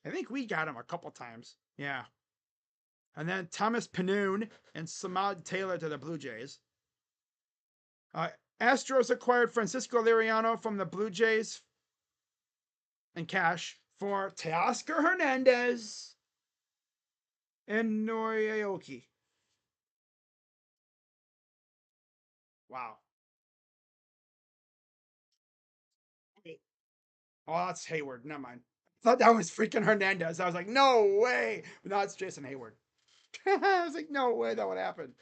think we got him a couple times. Yeah. And then Thomas Panoon and Samad Taylor to the Blue Jays. Astros acquired Francisco Liriano from the Blue Jays and cash for Teoscar Hernandez and Noriaoki. Wow. Wait. Oh, that's Hayward. Never mind. I thought that was freaking Hernandez. I was like, no way. But no, it's Jason Hayward. I was like, no way that would happen.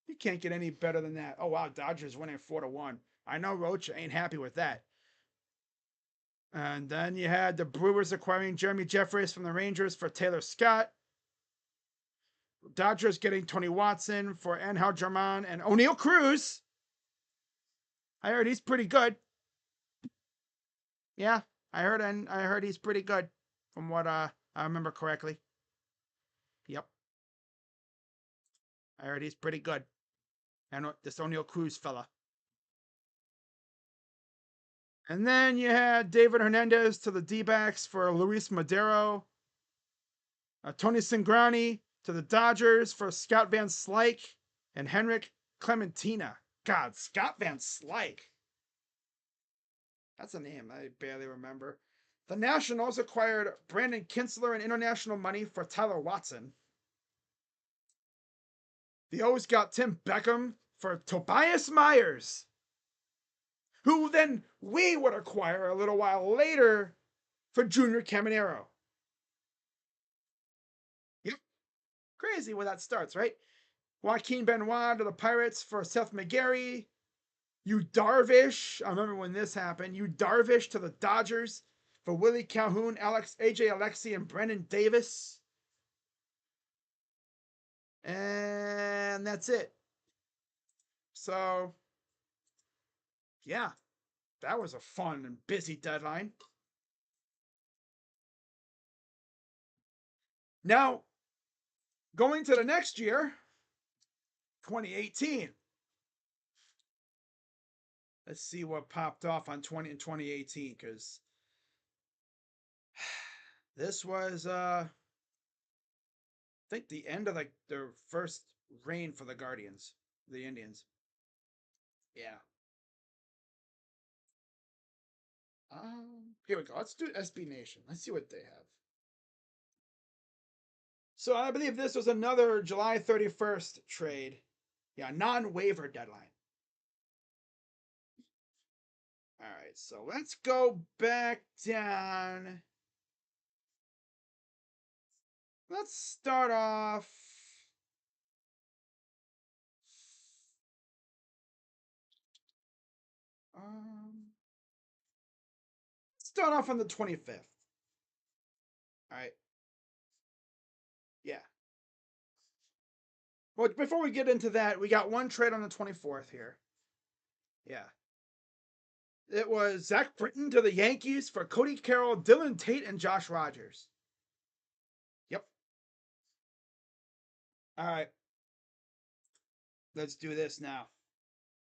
You can't get any better than that. Oh, wow. Dodgers winning 4-1. I know Rocha ain't happy with that. And then you had the Brewers acquiring Jeremy Jeffress from the Rangers for Taylor Scott. Dodgers getting Tony Watson for Angel German and O'Neal Cruz. I heard he's pretty good. Yeah, I heard he's pretty good from what I remember correctly. Yep. I heard he's pretty good. And this O'Neal Cruz fella. And then you had David Hernandez to the D-backs for Luis Madero. Tony Cingrani to the Dodgers for Scott Van Slyke and Henrik Clementina. God, Scott Van Slyke. That's a name I barely remember. The Nationals acquired Brandon Kinsler and international money for Tyler Watson. The O's got Tim Beckham for Tobias Myers, who then we would acquire a little while later for Junior Caminero. Yep. Crazy where that starts, right? Joaquin Benoit to the Pirates for Seth McGarry. Yu Darvish, I remember when this happened. Yu Darvish to the Dodgers for Willie Calhoun, AJ Alexy, and Brendan Davis. And that's it. So, yeah, that was a fun and busy deadline. Now, going to the next year, 2018. Let's see what popped off on 2018 because this was I think the end of like their first reign for the Guardians, the Indians. Yeah. Here we go. Let's do SB Nation. Let's see what they have. So I believe this was another July 31st trade. Yeah, non-waiver deadline. All right, so let's go back down. Let's start off. Start off on the 25th. All right. Yeah. Well, before we get into that, we got one trade on the 24th here. Yeah. It was Zach Britton to the Yankees for Cody Carroll, Dylan Tate, and Josh Rogers. Yep. All right. Let's do this now.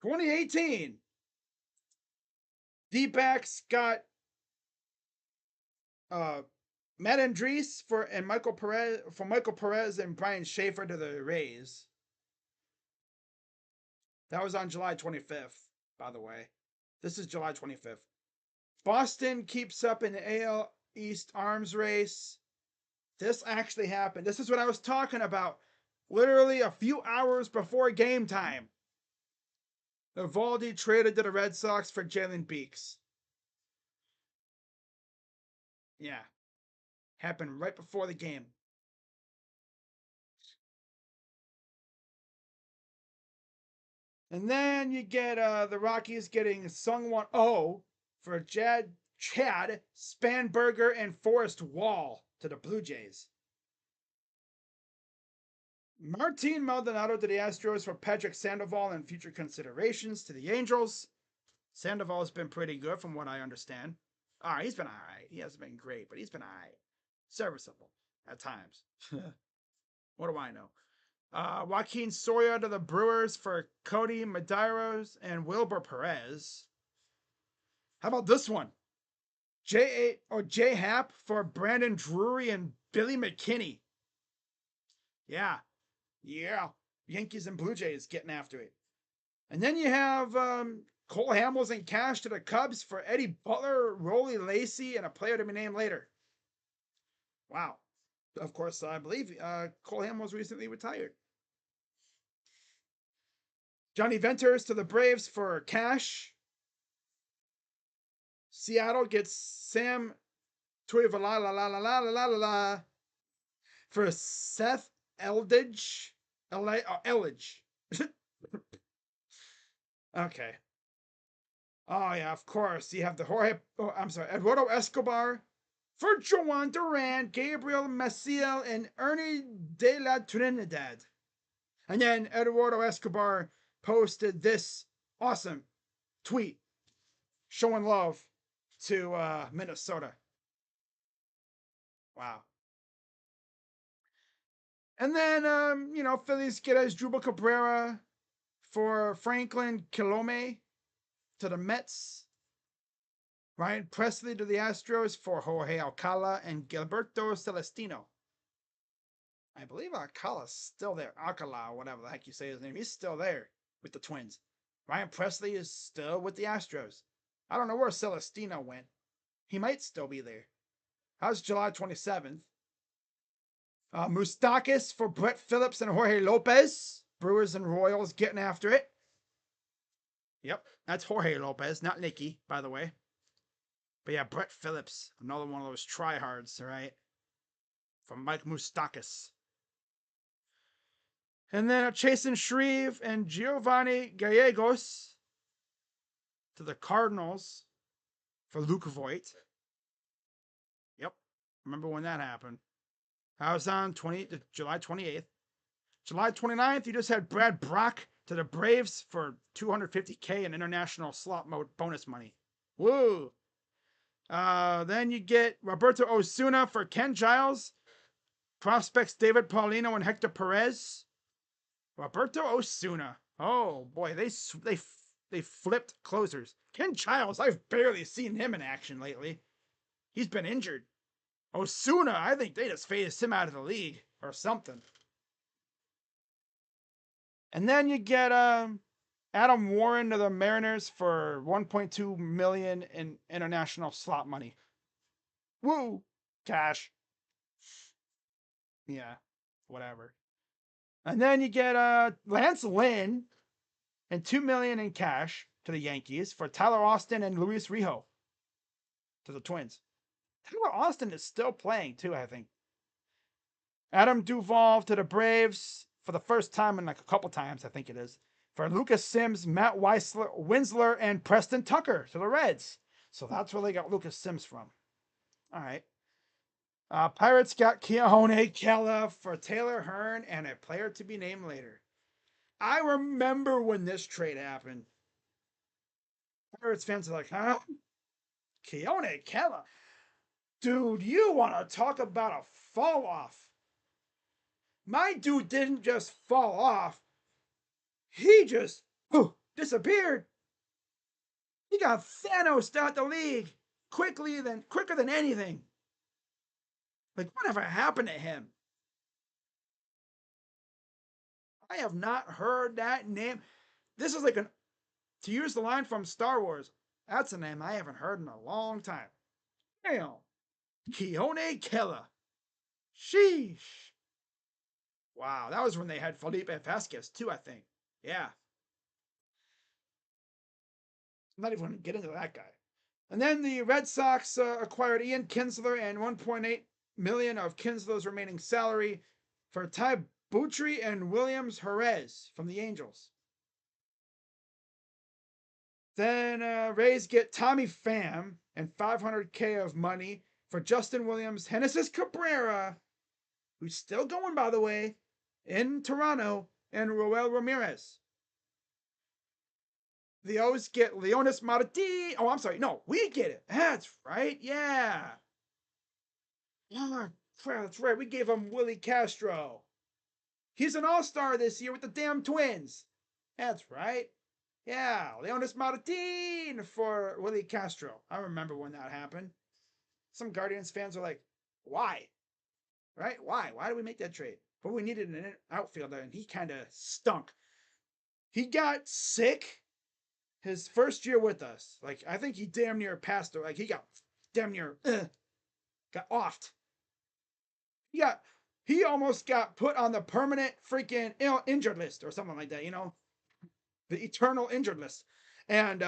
2018. D-backs got Matt Andrees and Michael Perez and Brian Schaefer to the Rays. That was on July 25th, by the way. This is July 25th. Boston keeps up in the AL East arms race. This actually happened. This is what I was talking about. Literally a few hours before game time. Eovaldi traded to the Red Sox for Jalen Beeks. Yeah. Happened right before the game. And then you get the Rockies getting Sungwon Oh for Chad Spanberger and Forrest Wall to the Blue Jays. Martin Maldonado to the Astros for Patrick Sandoval and future considerations to the Angels. Sandoval's been pretty good from what I understand. All right, he's been all right. He hasn't been great, but he's been all right. Serviceable at times. What do I know? Joaquin Soria to the Brewers for Cody Medeiros and Wilbur Perez. How about this one? J Hap for Brandon Drury and Billy McKinney. Yeah. Yankees and Blue Jays getting after it. And then you have Cole Hamels and cash to the Cubs for Eddie Butler, Rolly Lacey, and a player to be named later. Wow. Of course, I believe Cole Hamels recently retired. Johnny Venters to the Braves for cash. Seattle gets Sam Tuivalalalalalala for Seth Eldridge. Eldridge. Okay. Oh yeah, of course. You have the Eduardo Escobar for Joan Duran, Gabriel Maciel, and Ernie de la Trinidad. And then Eduardo Escobar posted this awesome tweet showing love to Minnesota. Wow. And then, Phillies get Asdrubal Cabrera for Franklin Kilome to the Mets. Ryan Presley to the Astros for Jorge Alcala and Gilberto Celestino. I believe Alcala's still there. Alcala, whatever the heck you say his name. He's still there with the Twins. Ryan Presley is still with the Astros. I don't know where Celestino went. He might still be there. How's July 27th? Moustakis for Brett Phillips and Jorge Lopez. Brewers and Royals getting after it. Yep, that's Jorge Lopez, not Nicky, by the way. But yeah, Brett Phillips, another one of those tryhards, right? From Mike Moustakis. And then Chasen Shreve and Giovanni Gallegos to the Cardinals for Luke Voigt. Yep, remember when that happened. I was on July 28th. July 29th, you just had Brad Brock to the Braves for $250K in international slot mode bonus money. Woo! Then you get Roberto Osuna for Ken Giles, prospects David Paulino and Hector Perez. Roberto Osuna. Oh boy, they flipped closers. Ken Giles, I've barely seen him in action lately. He's been injured. Osuna, I think they just phased him out of the league or something. And then you get Adam Warren to the Mariners for $1.2 million in international slot money. Woo! Cash. Yeah, whatever. And then you get Lance Lynn and $2 million in cash to the Yankees for Tyler Austin and Luis Rijo to the Twins. Tyler Austin is still playing too, I think. Adam Duvall to the Braves for the first time in like a couple times, I think it is. For Lucas Sims, Matt Winsler, and Preston Tucker to the Reds. So that's where they got Lucas Sims from. All right. Pirates got Keone Kela for Taylor Hearn and a player to be named later. I remember when this trade happened. Pirates fans are like, huh? Keone Kela? Dude, you want to talk about a fall off. My dude didn't just fall off. He just disappeared. He got Thanos out the league quicker than anything. Like, whatever happened to him? I have not heard that name. This is like to use the line from Star Wars, that's a name I haven't heard in a long time. Damn. Keone Kela. Sheesh. Wow, that was when they had Felipe Vasquez too, I think. Yeah. I'm not even going to get into that guy. And then the Red Sox acquired Ian Kinsler and $1.8 million of Kinsler's remaining salary for Ty Buttrey and Williams Jerez from the Angels. Then Rays get Tommy Pham and $500K of money for Justin Williams, Genesis Cabrera, who's still going, by the way, in Toronto, and Roel Ramirez. The O's get Leonis Marti. Oh, I'm sorry. No, we get it. That's right. Yeah. Oh, that's right. We gave him Willie Castro. He's an all-star this year with the damn Twins. That's right. Yeah, Leonis Martin for Willie Castro. I remember when that happened. Some Guardians fans are like, why? Right? Why? Why did we make that trade? But we needed an outfielder, and he kind of stunk. He got sick his first year with us. Like, I think he damn near passed. Like, he got damn near got offed. He almost got put on the permanent freaking injured list or something like that, you know? The eternal injured list. And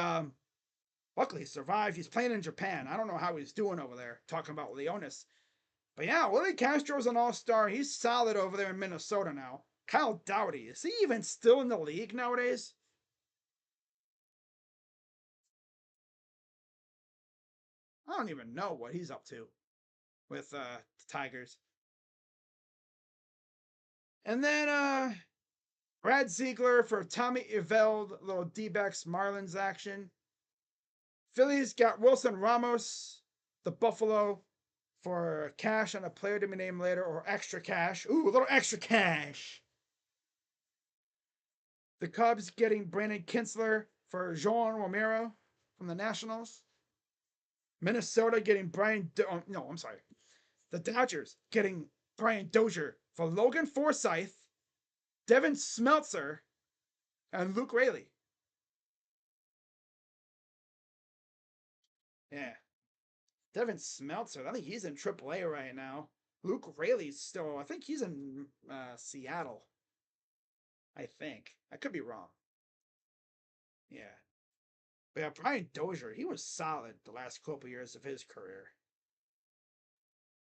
luckily he survived. He's playing in Japan. I don't know how he's doing over there, talking about Leonis. But yeah, Willie Castro's an all-star. He's solid over there in Minnesota now. Kyle Dowdy, is he even still in the league nowadays? I don't even know what he's up to with the Tigers. And then Brad Ziegler for Tommy Eveld, little D-backs Marlins action. Phillies got Wilson Ramos, the Buffalo, for cash on a player to be named later, or extra cash. Ooh, a little extra cash. The Cubs getting Brandon Kinsler for Jean Romero from the Nationals. Minnesota getting the Dodgers getting Brian Dozier for Logan Forsythe, Devin Smeltzer, and Luke Raley. Yeah. Devin Smeltzer, I think he's in AAA right now. Luke Raley's still, I think he's in Seattle. I think. I could be wrong. Yeah. But yeah, Brian Dozier, he was solid the last couple years of his career.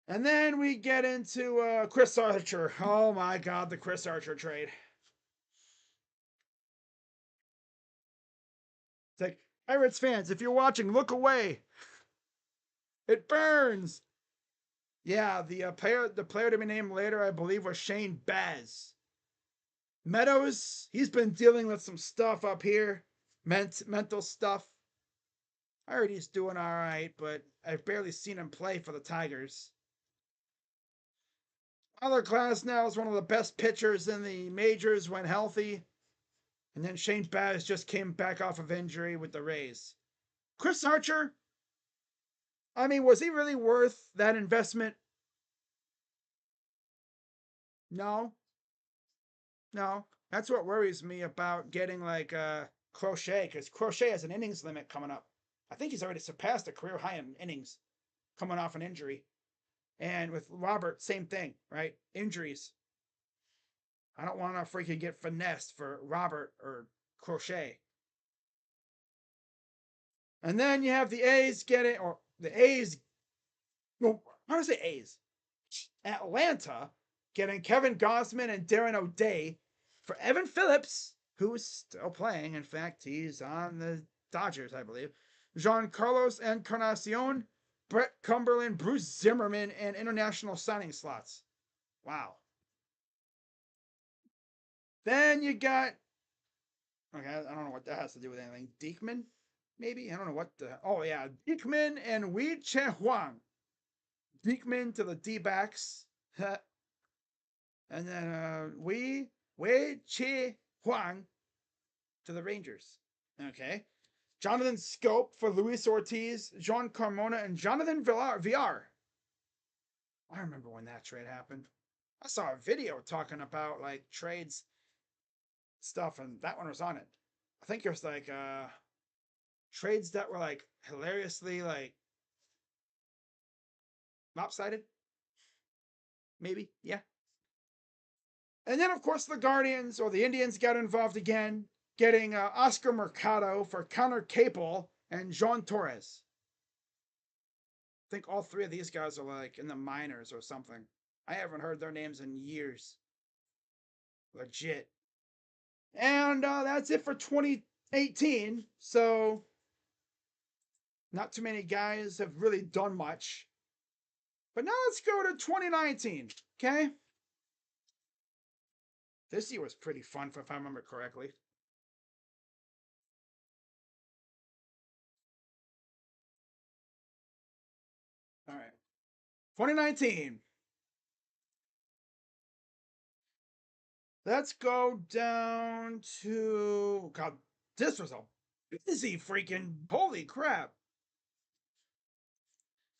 And then we get into Chris Archer. Oh my God, the Chris Archer trade. It's like, Pirates fans, if you're watching, look away. It burns. Yeah, the player to be named later, I believe, was Shane Baz. Meadows, he's been dealing with some stuff up here, mental stuff. I heard he's doing all right, but I've barely seen him play for the Tigers. Other Class now is one of the best pitchers in the majors when healthy. And then Shane Baz just came back off of injury with the Rays. Chris Archer, I mean, was he really worth that investment? No, no. That's what worries me about getting like Crochet, because Crochet has an innings limit coming up. I think he's already surpassed a career high in innings coming off an injury. And with Robert, same thing, right? Injuries. I don't want to freaking get finessed for Robert or Crochet. And then you have the A's getting, or the A's, no, how do I say A's? Atlanta getting Kevin Gossman and Darren O'Day for Evan Phillips, who's still playing. In fact, he's on the Dodgers, I believe. Giancarlos Encarnacion, Brett Cumberland, Bruce Zimmerman, and international signing slots. Wow. Then you got, okay, I don't know what that has to do with anything. Diekman, maybe? I don't know what the, oh yeah, Diekman and Wei Chen Huang. Diekman to the D-backs. And then Wei Chi Huang to the Rangers. Okay. Jonathan Scope for Luis Ortiz, John Carmona, and Jonathan Villar. I remember when that trade happened. I saw a video talking about like trades stuff, and that one was on it. I think it was like trades that were like hilariously like lopsided. Maybe, yeah. And then, of course, the Guardians or the Indians got involved again, getting Oscar Mercado for Connor Capel and Jean Torres. I think all three of these guys are like in the minors or something. I haven't heard their names in years. Legit. And that's it for 2018. So, not too many guys have really done much. But now let's go to 2019, okay? This year was pretty fun, if I remember correctly. All right. 2019. Let's go down to, God, this was a busy freaking, holy crap.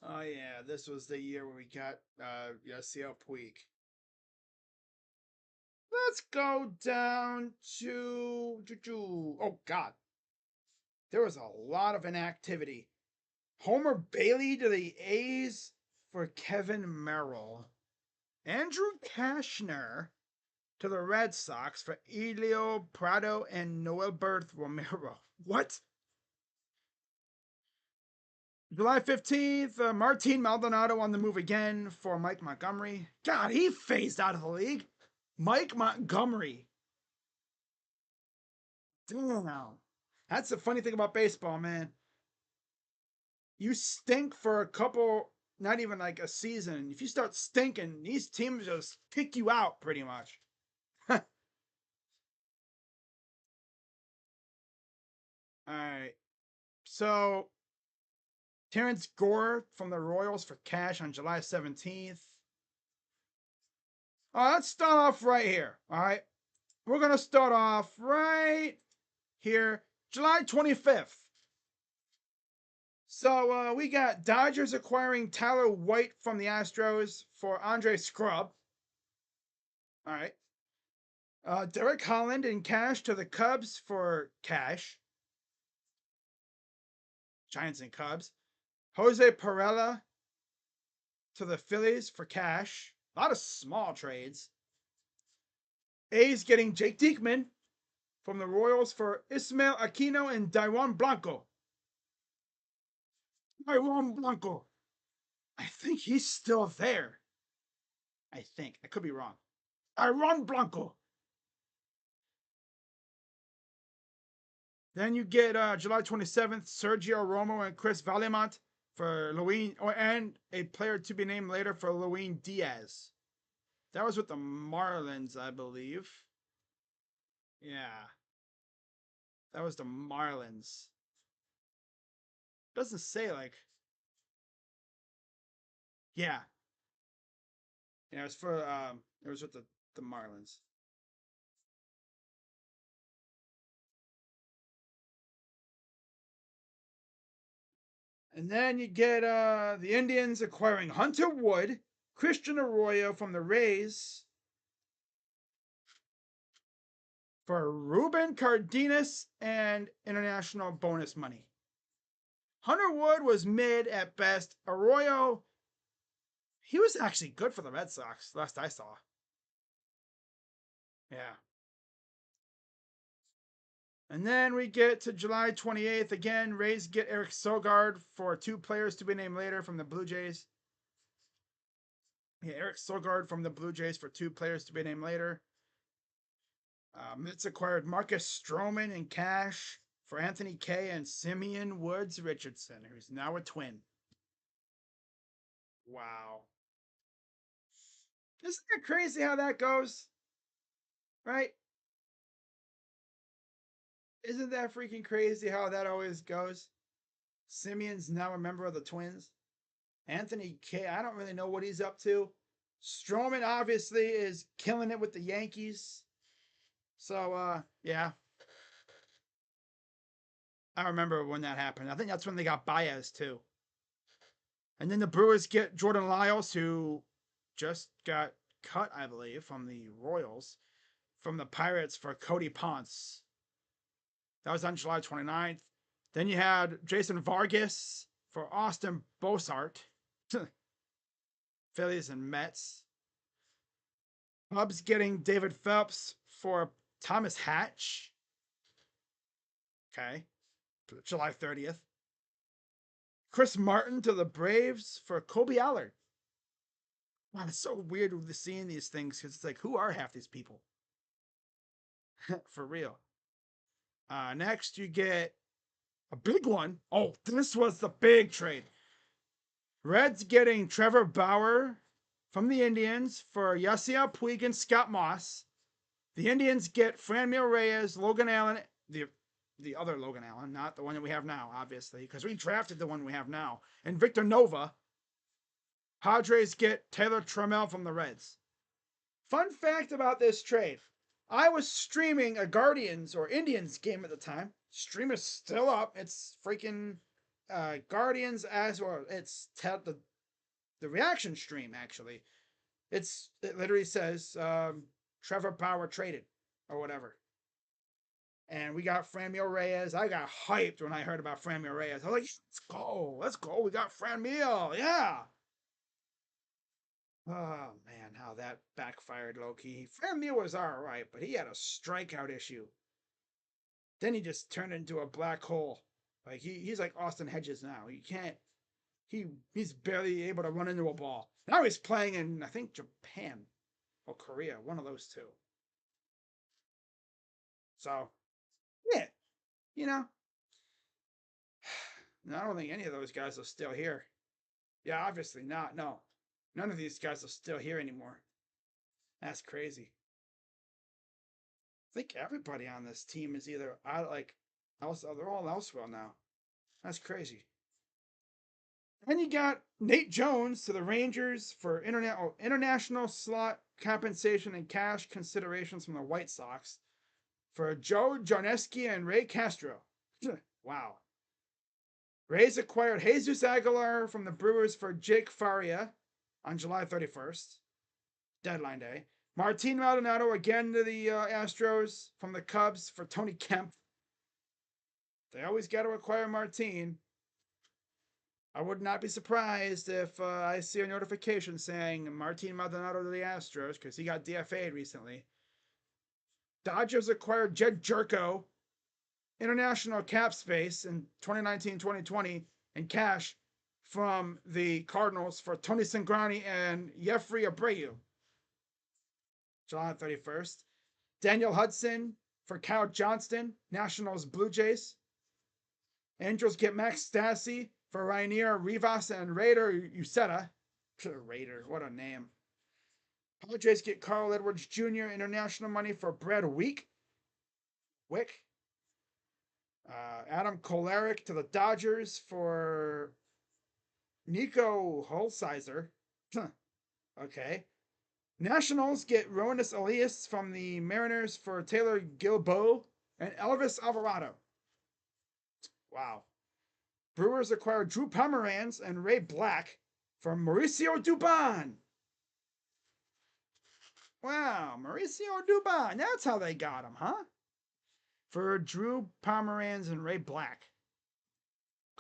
Oh yeah, this was the year where we got Yasiel Puig. Let's go down to, oh God, there was a lot of inactivity. Homer Bailey to the A's for Kevin Merrill. Andrew Kashner to the Red Sox for Elio Prado and Noelbert Romero. What? July 15th, Martin Maldonado on the move again for Mike Montgomery. God, he phased out of the league. Mike Montgomery. Damn. That's the funny thing about baseball, man. You stink for a couple, not even like a season. If you start stinking, these teams just kick you out pretty much. All right. So, Terrence Gore from the Royals for cash on July 17th. Let's start off right here. All right. We're going to start off right here, July 25th. So we got Dodgers acquiring Tyler White from the Astros for Andre Scrub. All right. Derek Holland in cash to the Cubs for cash. Giants and Cubs. Jose Perella to the Phillies for cash. A lot of small trades. A's getting Jake Diekman from the Royals for Ismael Aquino and Daiwan Blanco. Daiwan Blanco. I think he's still there. I think. I could be wrong. Daiwan Blanco. Then you get July 27th, Sergio Romo and Chris Valimont for Luis, and a player to be named later for Luis Diaz. That was with the Marlins, I believe. Yeah. That was the Marlins. Doesn't say like. Yeah. Yeah, it was for it was with the Marlins. And then you get the Indians acquiring Hunter Wood, Christian Arroyo from the Rays for Ruben Cardenas and international bonus money. Hunter Wood was mid at best. Arroyo, he was actually good for the Red Sox, last I saw. Yeah. And then we get to July 28th. Again, Rays get Eric Sogard for two players to be named later from the Blue Jays. Yeah, Eric Sogard from the Blue Jays for two players to be named later. It's acquired Marcus Stroman in cash for Anthony Kay and Simeon Woods Richardson, who's now a Twin. Wow. Isn't that crazy how that goes? Right? Isn't that freaking crazy how that always goes? Simeon's now a member of the Twins. Anthony Kay, I don't really know what he's up to. Stroman obviously is killing it with the Yankees. So yeah. I remember when that happened. I think that's when they got Baez too. And then the Brewers get Jordan Lyles, who just got cut, I believe, from the Royals, from the Pirates for Cody Ponce. That was on July 29th. Then you had Jason Vargas for Austin Bosart. Phillies and Mets. Cubs getting David Phelps for Thomas Hatch. Okay. July 30th. Chris Martin to the Braves for Kobe Allard. Wow, it's so weird seeing these things because it's like, who are half these people? For real. Next, you get a big one. Oh, this was the big trade. Reds getting Trevor Bauer from the Indians for Yasiel Puig and Scott Moss. The Indians get Franmil Reyes, Logan Allen, the other Logan Allen, not the one that we have now, obviously, because we drafted the one we have now, and Victor Nova. Padres get Taylor Trammell from the Reds. Fun fact about this trade. I was streaming a Guardians or Indians game at the time. Stream is still up. It's freaking Guardians as well. It's the reaction stream actually. It literally says Trevor Bauer traded or whatever. And we got Franmil Reyes. I got hyped when I heard about Franmil Reyes. I was like, let's go. Let's go. We got Franmil. Yeah. Oh man, how that backfired low key. Franmil was alright, but he had a strikeout issue. Then he just turned into a black hole. Like he's like Austin Hedges now. He can't he's barely able to run into a ball. Now he's playing in I think Japan or Korea, one of those two. So yeah, you know, I don't think any of those guys are still here. Yeah, obviously not. No, none of these guys are still here anymore. That's crazy. I think everybody on this team is either out like else. They're all elsewhere now. That's crazy. And you got Nate Jones to the Rangers for international slot compensation and cash considerations from the White Sox for Joe Jarneski and Ray Castro. Wow. Rays acquired Jesus Aguilar from the Brewers for Jake Faria on July 31st, deadline day. Martin Maldonado again to the Astros from the Cubs for Tony Kemp. They always got to acquire Martin. I would not be surprised if I see a notification saying Martin Maldonado to the Astros because he got DFA'd recently. Dodgers acquired Jed Jerko, international cap space in 2019-2020 in cash from the Cardinals for Tony Cingrani and Jeffrey Abreu. July 31st. Daniel Hudson for Kyle Johnston, Nationals Blue Jays. Angels get Max Stassi for Rainier Rivas and Raider Uceta. Raider, what a name. Padres get Carl Edwards Jr. international money for Brad Week. Wick. Adam Kolarek to the Dodgers for Nico Holsizer. Okay. Nationals get Ronis Elias from the Mariners for Taylor Gilbo and Elvis Alvarado. Wow. Brewers acquire Drew Pomeranz and Ray Black from Mauricio Dubon. Wow, Mauricio Dubon. That's how they got him, huh? For Drew Pomeranz and Ray Black.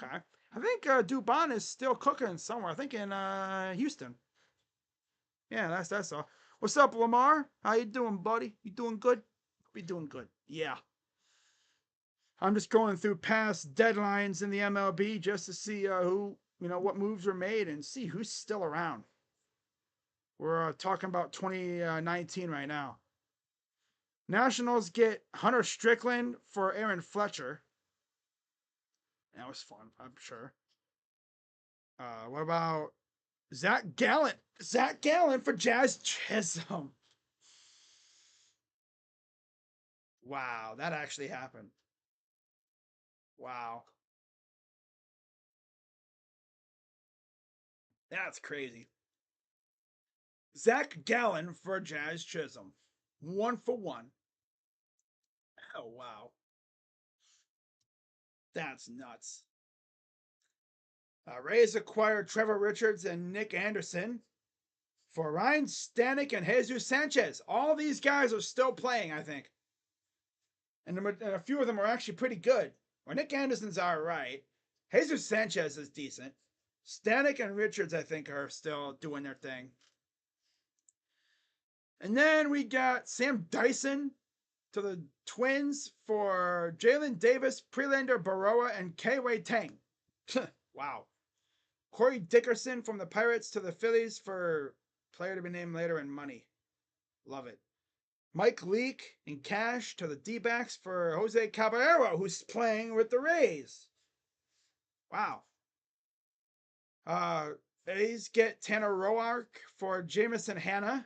Okay. I think Dubon is still cooking somewhere. I think in Houston. Yeah, that's all. What's up, Lamar? How you doing, buddy? You doing good? Be doing good. Yeah. I'm just going through past deadlines in the MLB just to see who, what moves were made and see who's still around. We're talking about 2019 right now. Nationals get Hunter Strickland for Aaron Fletcher. That was fun, I'm sure. What about Zach Gallen? Zach Gallen for Jazz Chisholm. Wow, that actually happened. Wow. That's crazy. Zach Gallen for Jazz Chisholm. 1-for-1. Oh, wow. That's nuts. Rays acquired Trevor Richards and Nick Anderson for Ryan Stanek and Jesus Sanchez. All these guys are still playing, I think. And a few of them are actually pretty good. Well, Nick Anderson's all right. Jesus Sanchez is decent. Stanek and Richards, I think, are still doing their thing. And then we got Sam Dyson to the Twins for Jalen Davis, Prelander Baroa, and K-Wei Tang. Wow. Corey Dickerson from the Pirates to the Phillies for player to be named later and money. Love it. Mike Leake and cash to the D-backs for Jose Caballero, who's playing with the Rays. Wow. A's get Tanner Roark for Jamison Hanna.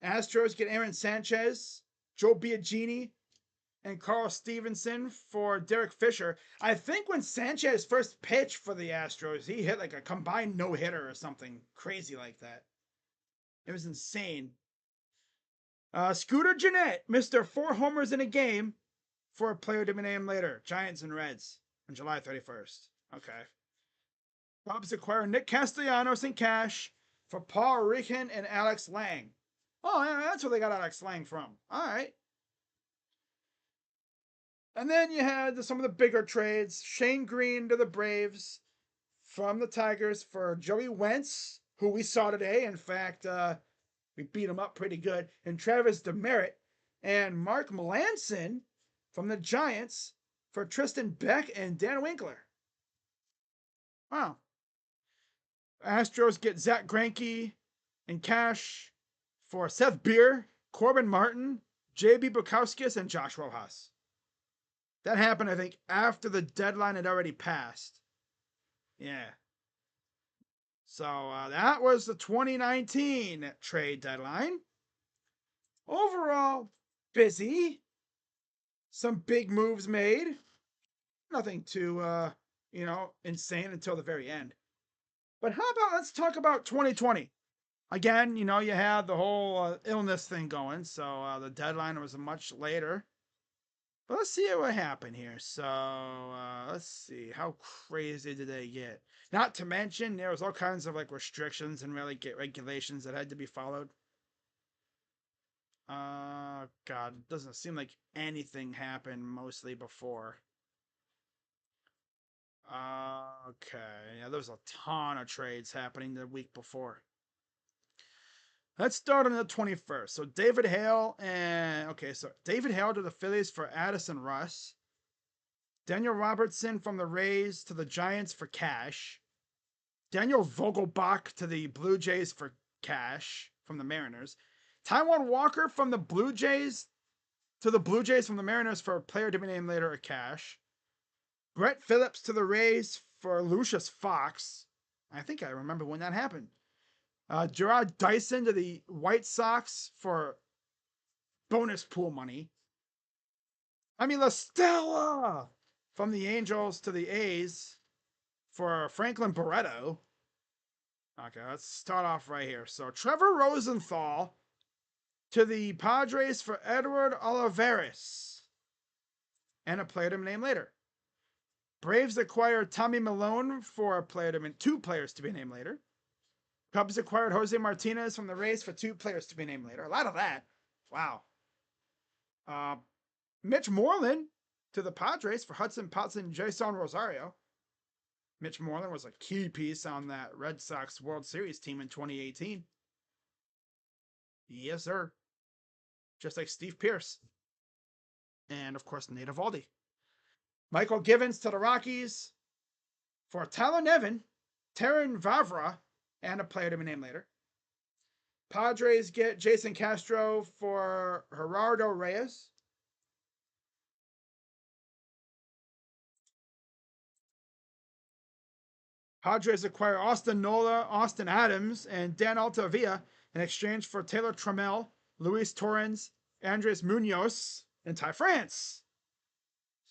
Astros get Aaron Sanchez, Joe Biagini, and Carl Stevenson for Derek Fisher. I think when Sanchez first pitched for the Astros, he hit like a combined no-hitter or something crazy like that. It was insane. Scooter Gennett, Mr. 4 homers in a game for a player to be named later. Giants and Reds on July 31st. Okay. Cubs acquire Nick Castellanos in cash for Paul Rican and Alex Lang. Oh, yeah, that's where they got Alex Lang from. All right. And then you had some of the bigger trades. Shane Green to the Braves from the Tigers for Joey Wentz, who we saw today. In fact, we beat him up pretty good. And Travis Demerit and Mark Melanson from the Giants for Tristan Beck and Dan Winkler. Wow. Astros get Zach Greinke and cash for Seth Beer, Corbin Martin, J.B. Bukowskis, and Josh Rojas. That happened, I think, after the deadline had already passed. Yeah. So that was the 2019 trade deadline. Overall, busy. Some big moves made. Nothing too, insane until the very end. But how about let's talk about 2020? Again, you had the whole illness thing going, so the deadline was much later. But let's see what happened here. So let's see, how crazy did they get? Not to mention, there was all kinds of restrictions and regulations that had to be followed. God, it doesn't seem like anything happened mostly before. Okay, yeah, there was a ton of trades happening the week before. Let's start on the 21st. So David Hale to the Phillies for Addison Russ. Daniel Robertson from the Rays to the Giants for cash. Daniel Vogelbach to the Blue Jays for cash from the Mariners. Taijuan Walker from the Blue Jays to the Blue Jays from the Mariners for a player to be named later a cash. Brett Phillips to the Rays for Lucius Fox. I think I remember when that happened. Gerard Dyson to the White Sox for bonus pool money. I mean, La Stella from the Angels to the A's for Franklin Barreto. Okay, let's start off right here. So Trevor Rosenthal to the Padres for Edward Olivares and a player to be named later. Braves acquired Tommy Milone for a player to be, 2 players to be named later. Cubs acquired Jose Martinez from the Rays for 2 players to be named later. A lot of that. Wow. Mitch Moreland to the Padres for Hudson Potts and Jason Rosario. Mitch Moreland was a key piece on that Red Sox World Series team in 2018. Yes, sir. Just like Steve Pearce. And, of course, Nate Eovaldi. Michael Givens to the Rockies for Tyler Nevin, Terran Vavra, and a player to be named later. Padres get Jason Castro for Gerardo Reyes. Padres acquire Austin Nola, Austin Adams, and Dan Altavilla in exchange for Taylor Trammell, Luis Torrens, Andres Munoz, and Ty France.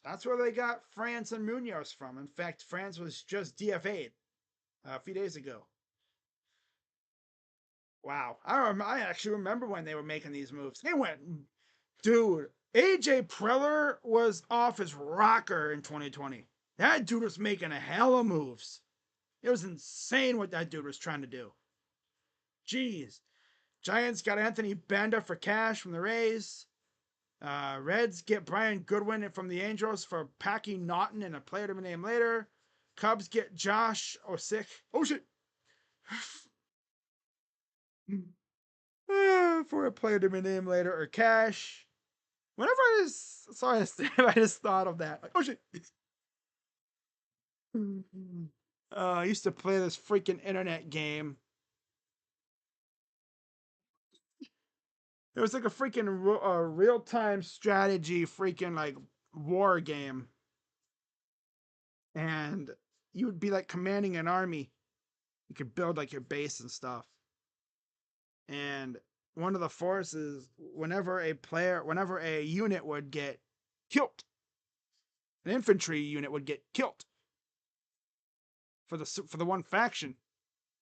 That's where they got France and Munoz from. In fact, France was just DFA'd a few days ago. Wow. I actually remember when they were making these moves. They went, dude, AJ Preller was off his rocker in 2020. That dude was making a hell of moves. It was insane what that dude was trying to do. Jeez. Giants got Anthony Banda for cash from the Rays. Reds get Brian Goodwin from the Angels for Packy Naughton and a player to be named later. Cubs get Josh Osik. Oh, shit. For a player to be named later or cash. Whenever I saw his name, I just thought of that. Like, oh, shit. I used to play this freaking internet game. It was like a freaking real-time strategy freaking like war game. And you would be like commanding an army. You could build like your base and stuff. And one of the forces, whenever a unit would get killed, an infantry unit would get killed for the one faction,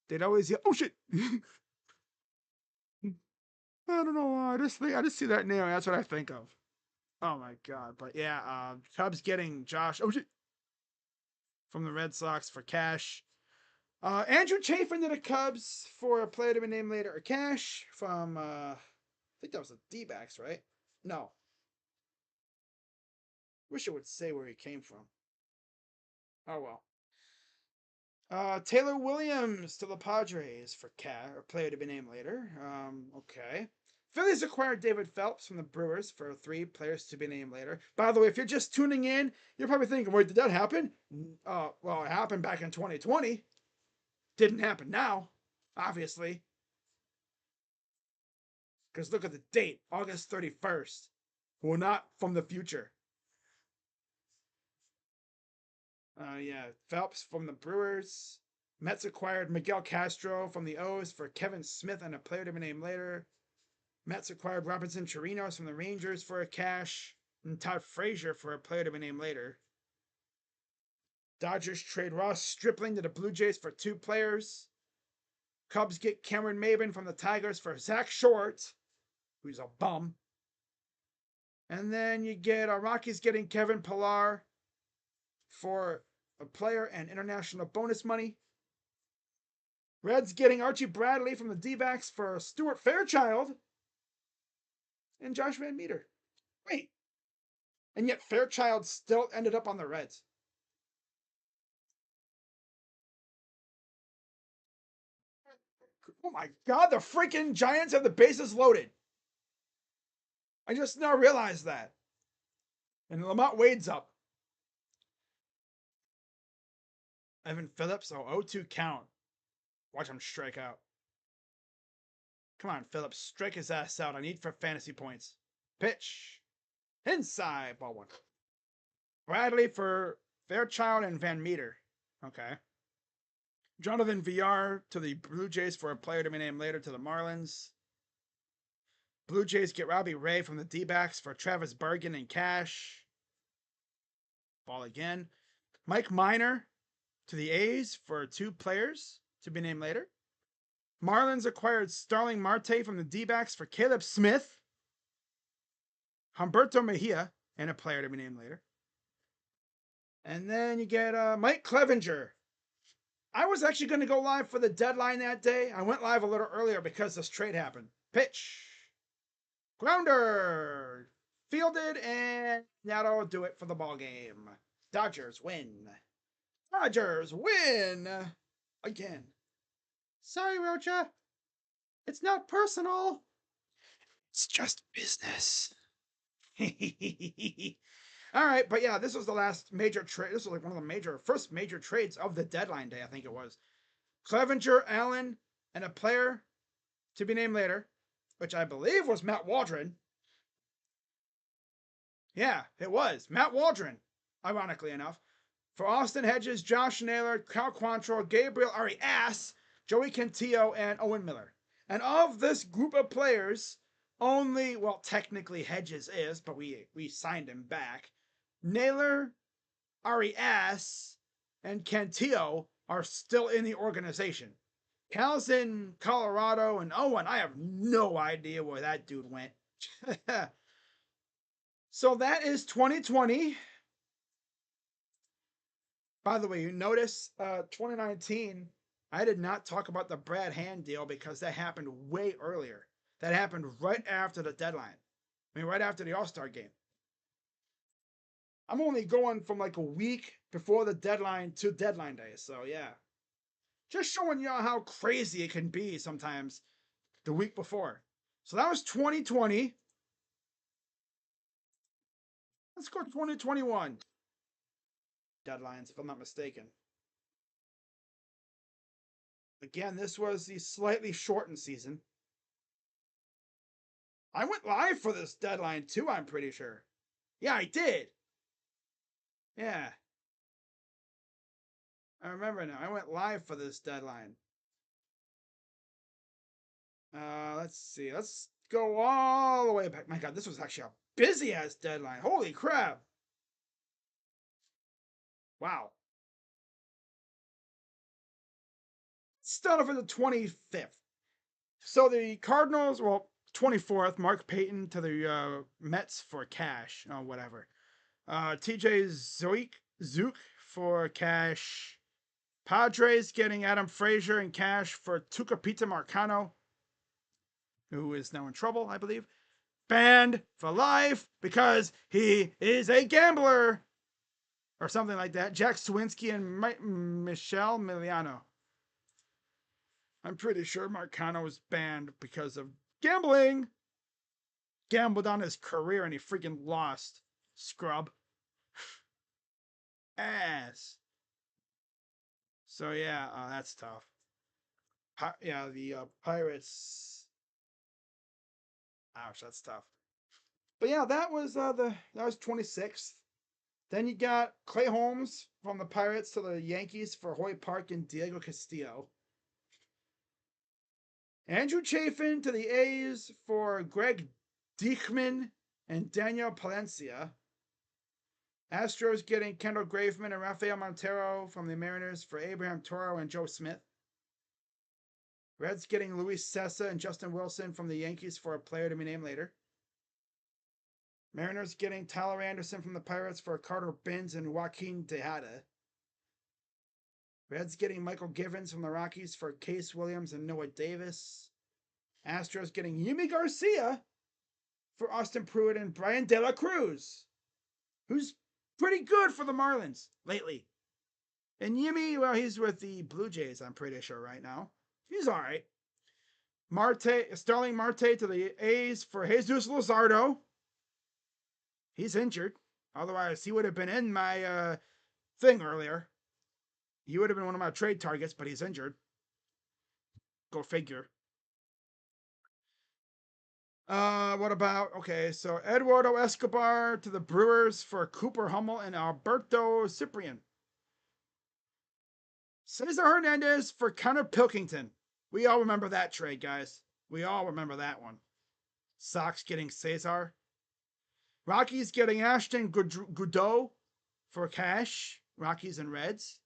they'd always yell, "Oh shit!" I don't know why. I just see that name. That's what I think of. Oh my god! But yeah, Cubs getting Josh from the Red Sox for cash. Andrew Chafin to the Cubs for a player to be named later, or cash from I think that was the D-backs, right? No. Wish it would say where he came from. Oh well. Taylor Williams to the Padres for a player to be named later. Okay. Phillies acquired David Phelps from the Brewers for 3 players to be named later. By the way, if you're just tuning in, you're probably thinking, wait, did that happen? Well, it happened back in 2020. Didn't happen now, obviously. Because look at the date, August 31st. We're not from the future. Yeah, Phelps from the Brewers. Mets acquired Miguel Castro from the O's for Kevin Smith and a player to be named later. Mets acquired Robinson Chirinos from the Rangers for a cash, and Todd Frazier for a player to be named later. Dodgers trade Ross Stripling to the Blue Jays for 2 players. Cubs get Cameron Maybin from the Tigers for Zach Short, who's a bum. And then you get Rockies getting Kevin Pillar for a player and international bonus money. Reds getting Archie Bradley from the D-backs for Stuart Fairchild and Josh Van Meter. Wait. And yet Fairchild still ended up on the Reds. Oh my god, the freaking Giants have the bases loaded. I just now realized that. And Lamont Wade's up. Evan Phillips, 0-2 count. Watch him strike out. Come on, Phillips, strike his ass out. I need for fantasy points. Pitch. Inside, ball 1. Bradley for Fairchild and Van Meter. Okay. Jonathan Villar to the Blue Jays for a player to be named later to the Marlins. Blue Jays get Robbie Ray from the D-backs for Travis Bergen and cash. Ball again. Mike Minor to the A's for 2 players to be named later. Marlins acquired Starling Marte from the D-backs for Caleb Smith, Humberto Mejia, and a player to be named later. And then you get Mike Clevenger. I was actually going to go live for the deadline that day. I went live a little earlier because this trade happened. Pitch. Grounder. Fielded, and that'll do it for the ball game. Dodgers win. Dodgers win. Again. Sorry, Rocha. It's not personal. It's just business. All right, but yeah, this was the last major trade. This was like one of the first major trades of the deadline day, I think it was. Clevenger, Allen, and a player to be named later, which I believe was Matt Waldron. Yeah, it was Matt Waldron, ironically enough. For Austin Hedges, Josh Naylor, Cal Quantrill, Gabriel Arias, Joey Cantillo, and Owen Miller. And of this group of players, only, well, technically Hedges is, but we signed him back. Naylor, Arias, and Cantillo are still in the organization. Cal's in Colorado, and Owen, I have no idea where that dude went. So that is 2020. By the way, you notice 2019, I did not talk about the Brad Hand deal because that happened way earlier. That happened right after the deadline. I mean, right after the All-Star game. I'm only going from like a week before the deadline to deadline day. So, yeah. Just showing you how crazy it can be sometimes the week before. So that was 2020. Let's go 2021. Deadlines, if I'm not mistaken. Again, this was the slightly shortened season. I went live for this deadline too, I'm pretty sure. Yeah, I did. Yeah. I remember now. I went live for this deadline. Let's see. Let's go all the way back. My God, this was actually a busy ass deadline. Holy crap. Wow. Start for the 25th. So the Cardinals, well, 24th, Mark Payton to the Mets for cash. Oh, whatever. TJ Zook for cash. Padres getting Adam Frazier in cash for Tucupita Marcano, who is now in trouble, I believe. Banned for life because he is a gambler. Or something like that. Jack Swinski and Michelle Miliano. I'm pretty sure Marcano was banned because of gambling. Gambled on his career and he freaking lost. Scrub. Ass. So yeah, that's tough. Yeah, the Pirates. Ouch, that's tough. But yeah, that was 26th. Then you got Clay Holmes from the Pirates to the Yankees for Hoy Park and Diego Castillo. Andrew Chafin to the A's for Greg Deichmann and Daniel Palencia. Astros getting Kendall Graveman and Rafael Montero from the Mariners for Abraham Toro and Joe Smith. Reds getting Luis Sessa and Justin Wilson from the Yankees for a player to be named later. Mariners getting Tyler Anderson from the Pirates for Carter Binns and Joaquin Tejada. Reds getting Michael Givens from the Rockies for Case Williams and Noah Davis. Astros getting Yimi Garcia for Austin Pruitt and Brian De La Cruz, who's pretty good for the Marlins lately. And Yimi, well, he's with the Blue Jays, I'm pretty sure, right now. He's all right. Starling Marte to the A's for Jesus Luzardo. He's injured. Otherwise, he would have been in my thing earlier. He would have been one of my trade targets, but he's injured. Go figure. What about, okay, so Eduardo Escobar to the Brewers for Cooper Hummel and Alberto Cyprian. Cesar Hernandez for Connor Pilkington. We all remember that trade, guys. We all remember that one. Sox getting Cesar. Rockies getting Ashton Goudeau for cash. Rockies and Reds.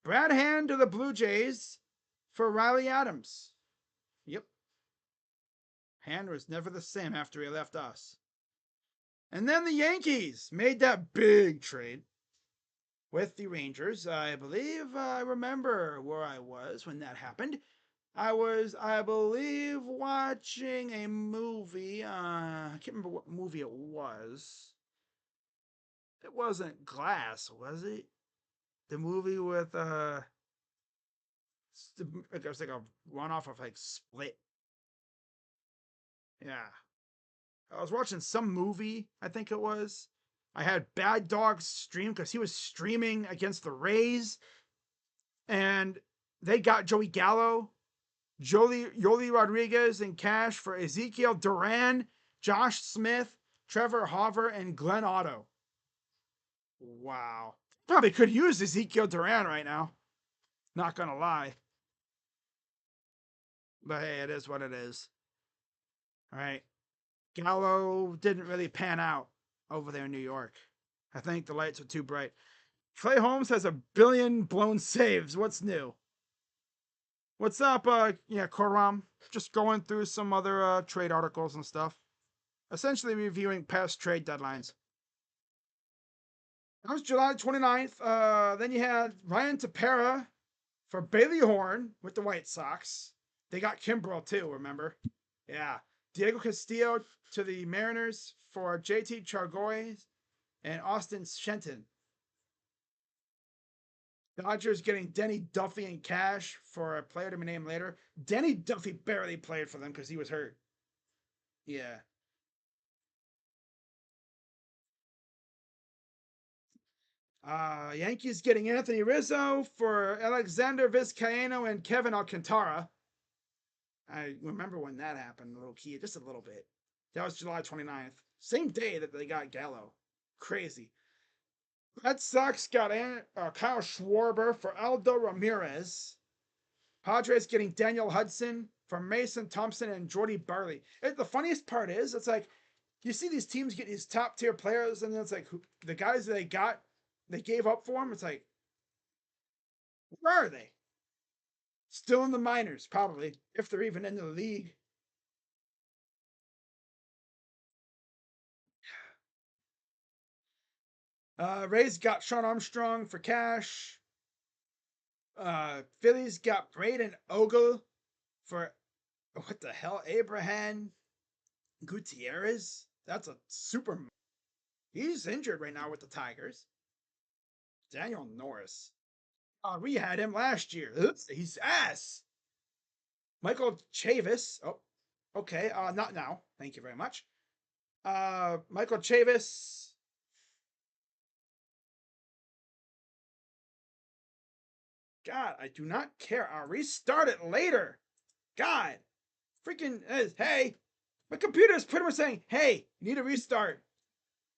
Brad Hand to the Blue Jays for Riley Adams. Yep. Hand was never the same after he left us. And then the Yankees made that big trade with the Rangers. I believe I remember where I was when that happened. I was, I believe, watching a movie. I can't remember what movie it was. It wasn't Glass, was it? The movie with it was like a runoff of like Split. Yeah, I was watching some movie. I think it was. I had Bad Dog stream because he was streaming against the Rays, and they got Joey Gallo, Yoli Rodriguez, and cash for Ezekiel Duran, Josh Smith, Trevor Hauver, and Glenn Otto. Wow. Probably could use Ezekiel Duran right now. Not gonna lie. But hey, it is what it is. All right. Gallo didn't really pan out over there in New York. I think the lights are too bright. Clay Holmes has 1 billion blown saves. What's new? What's up, Koram? Just going through some other trade articles and stuff. Essentially reviewing past trade deadlines. That was July 29th. Then you had Ryan Tepera for Bailey Horn with the White Sox. They got Kimbrel too, remember? Yeah. Diego Castillo to the Mariners for JT Chargois and Austin Shenton. Dodgers getting Denny Duffy and cash for a player to be named later. Denny Duffy barely played for them because he was hurt. Yeah. Yankees getting Anthony Rizzo for Alexander Vizcaino and Kevin Alcantara. I remember when that happened, a little key, just a little bit. That was July 29th. Same day that they got Gallo. Crazy. Red Sox got Kyle Schwarber for Aldo Ramirez. Padres getting Daniel Hudson for Mason Thompson and Jordy Barley. The funniest part is, it's like, you see these teams get these top tier players, and then it's like, the guys that they gave up for them, it's like, where are they? Still in the minors, probably, if they're even in the league. Rays got Sean Armstrong for cash. Phillies got Braden Ogle for, what the hell, Abraham Gutierrez? That's a super. He's injured right now with the Tigers. Daniel Norris. We had him last year. He's ass. Michael Chavis. Oh, okay. Not now. Thank you very much. Michael Chavis. God, I do not care. I'll restart it later. God. Freaking, hey. My computer is pretty much saying, hey, you need to restart.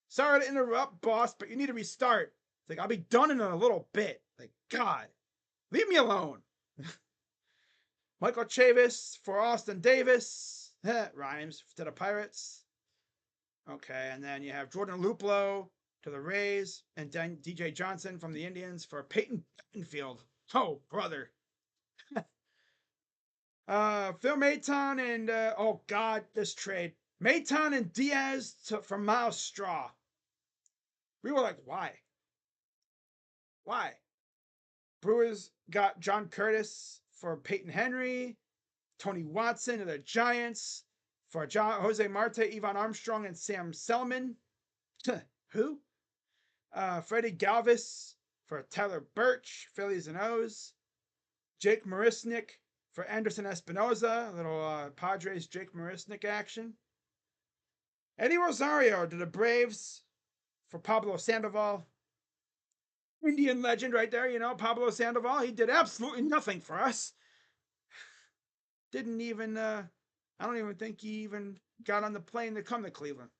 Sorry to interrupt, boss, but you need to restart. It's like, I'll be done in a little bit. Like, God. Leave me alone. Michael Chavis for Austin Davis. Rhymes to the Pirates. Okay, and then you have Jordan Luplow to the Rays and DJ Johnson from the Indians for Peyton Bettenfield. Oh, brother. Phil Maton and, oh God, this trade. Maton and Diaz for Miles Straw. We were like, why? Why? Brewers got John Curtis for Peyton Henry, Tony Watson of the Giants for Jose Marte, Ivan Armstrong, and Sam Selman. Who? Freddie Galvis for Tyler Birch, Phillies and O's. Jake Marisnik for Anderson Espinoza, a little Padres Jake Marisnik action. Eddie Rosario to the Braves for Pablo Sandoval. Indian legend right there, Pablo Sandoval. He did absolutely nothing for us. Didn't even, I don't even think he even got on the plane to come to Cleveland.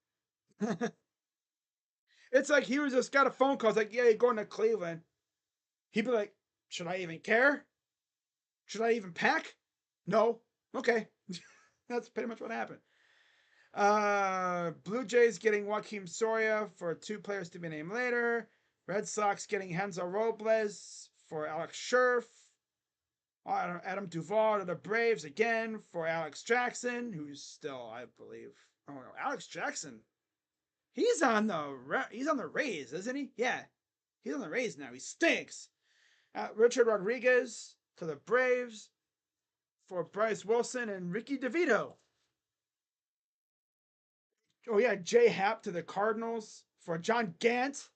It's like he was just got a phone call. It's like, yeah, you're going to Cleveland. He'd be like, should I even care? Should I even pack? No. Okay. That's pretty much what happened. Blue Jays getting Joaquim Soria for two players to be named later. Red Sox getting Henzo Robles for Alex Scherf. Adam Duvall to the Braves again for Alex Jackson, who's still, I believe. Oh no, Alex Jackson. He's on the Rays, isn't he? Yeah, he's on the Rays now. He stinks. Richard Rodriguez to the Braves for Bryce Wilson and Ricky DeVito. Oh yeah, Jay Happ to the Cardinals for John Gant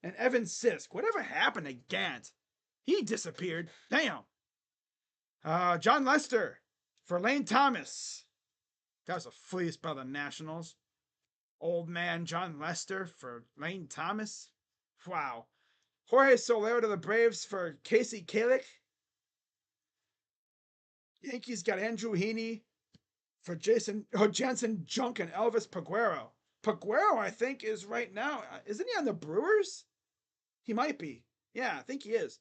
and Evan Sisk. Whatever happened to Gant? He disappeared. Damn. John Lester for Lane Thomas. That was a fleece by the Nationals. Old man John Lester for Lane Thomas. Wow. Jorge Soler to the Braves for Casey Kalick. Yankees got Andrew Heaney for Jensen Junk and Elvis Paguero. Paguero, I think, is right now. Isn't he on the Brewers? He might be. Yeah, I think he is.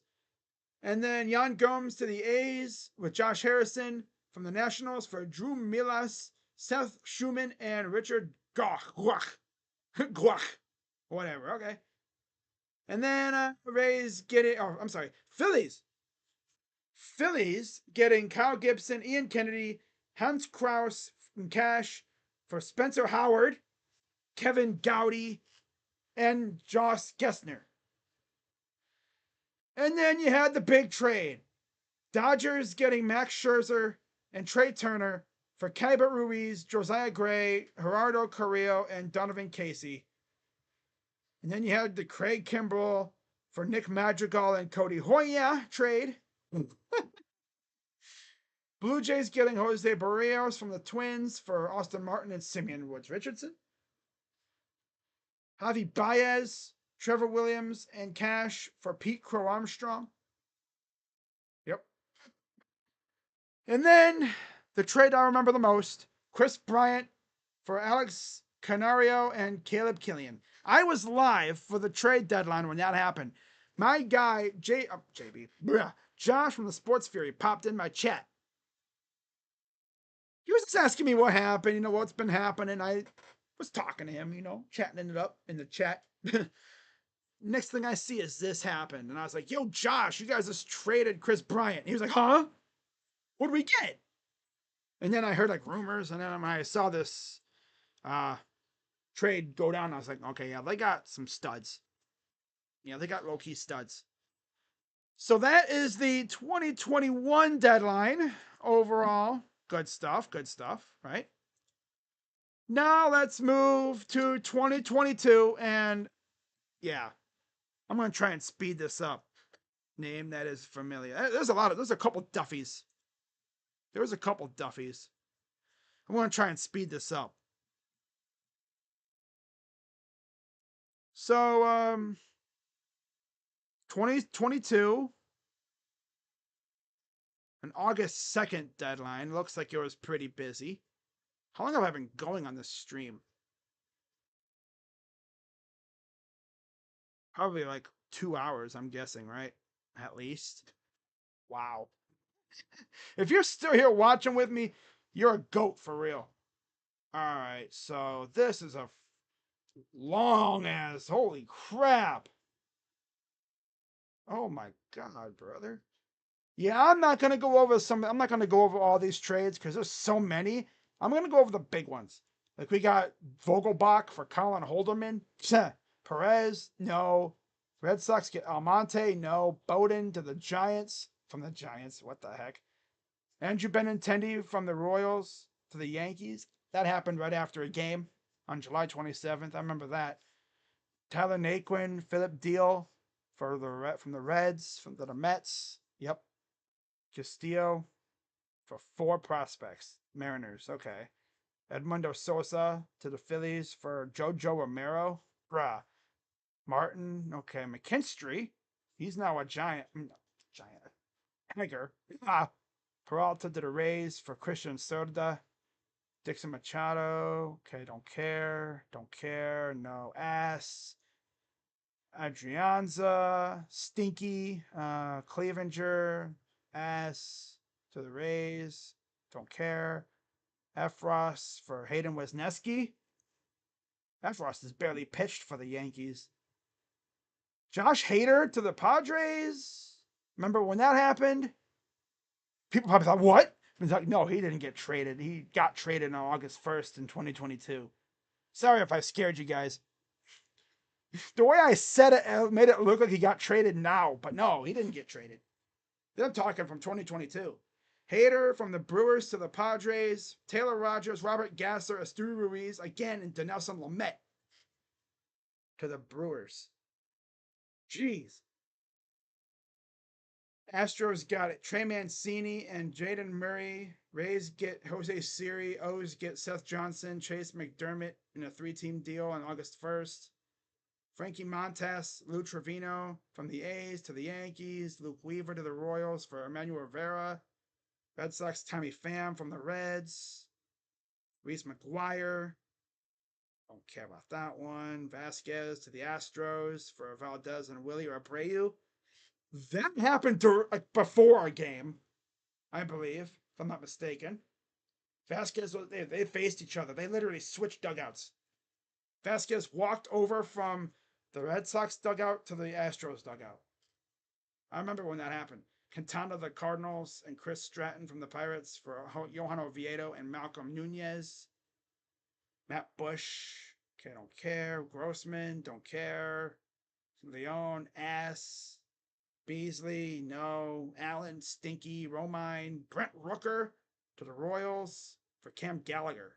And then Jan Gomes to the A's with Josh Harrison from the Nationals for Drew Milas, Seth Schumann, and Richard Guach. Guach. Whatever, okay. And then Rays getting, oh, I'm sorry, Phillies. Phillies getting Kyle Gibson, Ian Kennedy, Hans Kraus from Cash for Spencer Howard, Kevin Gowdy, and Josh Gessner. And then you had the big trade. Dodgers getting Max Scherzer and Trey Turner for Keibert Ruiz, Josiah Gray, Gerardo Carrillo, and Donovan Casey. And then you had the Craig Kimbrell for Nick Madrigal and Cody Hoya trade. Blue Jays getting Jose Barrios from the Twins for Austin Martin and Simeon Woods Richardson. Javi Baez, Trevor Williams, and Cash for Pete Crow Armstrong. Yep. And then the trade I remember the most, Chris Bryant for Alex Canario and Caleb Killian. I was live for the trade deadline when that happened. My guy, Josh from the Sports Fury popped in my chat. He was just asking me what happened, what's been happening. I was talking to him, chatting it up in the chat. Next thing I see is this happened. And I was like, yo, Josh, you guys just traded Chris Bryant. He was like, huh? What did we get? And then I heard like rumors, and then I saw this trade go down. I was like, okay, yeah, they got some studs. Yeah, they got low-key studs. So that is the 2021 deadline overall. Good stuff, right? Now let's move to 2022, and yeah, I'm gonna try and speed this up. Name that is familiar. There's a couple Duffies. There's a couple Duffies. I'm gonna try and speed this up. So 2022, an August 2nd deadline. Looks like it was pretty busy. How long have I been going on this stream? Probably like 2 hours, I'm guessing, right? At least. Wow. If you're still here watching with me, you're a goat for real. Alright, so this is a long ass. Holy crap. Oh my god, brother. Yeah, I'm not gonna go over all these trades because there's so many. I'm gonna go over the big ones. Like we got Vogelbach for Colin Holderman. Perez, no. Red Sox get Almonte, no. Bowden to the Giants from the Giants. What the heck? Andrew Benintendi from the Royals to the Yankees. That happened right after a game on July 27th. I remember that. Tyler Naquin, Philip Deal from the Reds, from the Mets. Yep. Castillo for 4 prospects. Mariners, okay. Edmundo Sosa to the Phillies for Jojo Romero. Bruh. Martin, okay. McKinstry, he's now a Giant. Tiger. Peralta to the Rays for Christian Sorda. Dixon Machado, okay, don't care, no ass. Adrianza, Stinky, Clevenger, ass to the Rays, don't care. Efros for Hayden Wesneski. Efros has barely pitched for the Yankees. Josh Hader to the Padres. Remember when that happened? People probably thought, what? It's like, no, he didn't get traded. He got traded on August 1st in 2022. Sorry if I scared you guys. The way I said it made it look like he got traded now, but no, he didn't get traded. I'm talking from 2022. Hader from the Brewers to the Padres. Taylor Rogers, Robert Gasser, Asturi Ruiz, again, and Dinelson Lamet to the Brewers. Jeez. Astros got it. Trey Mancini and Jaden Murray. Rays get Jose Siri. O's get Seth Johnson, Chase McDermott in a 3-team deal on August 1st. Frankie Montas, Lou Trevino from the A's to the Yankees. Luke Weaver to the Royals for Emmanuel Rivera. Red Sox, Tommy Pham from the Reds. Reese McGuire. Don't care about that one. Vasquez to the Astros for Valdez and Willie Abreu. That happened before a game, I believe, if I'm not mistaken. Vasquez, they faced each other. They literally switched dugouts. Vasquez walked over from the Red Sox dugout to the Astros dugout. I remember when that happened. Quintana, the Cardinals, and Chris Stratton from the Pirates for Johan Oviedo and Malcolm Nunez. Matt Bush, okay, don't care. Grossman, don't care. Leon, ass. Beasley, no. Allen, stinky. Romine, Brent Rooker to the Royals for Cam Gallagher.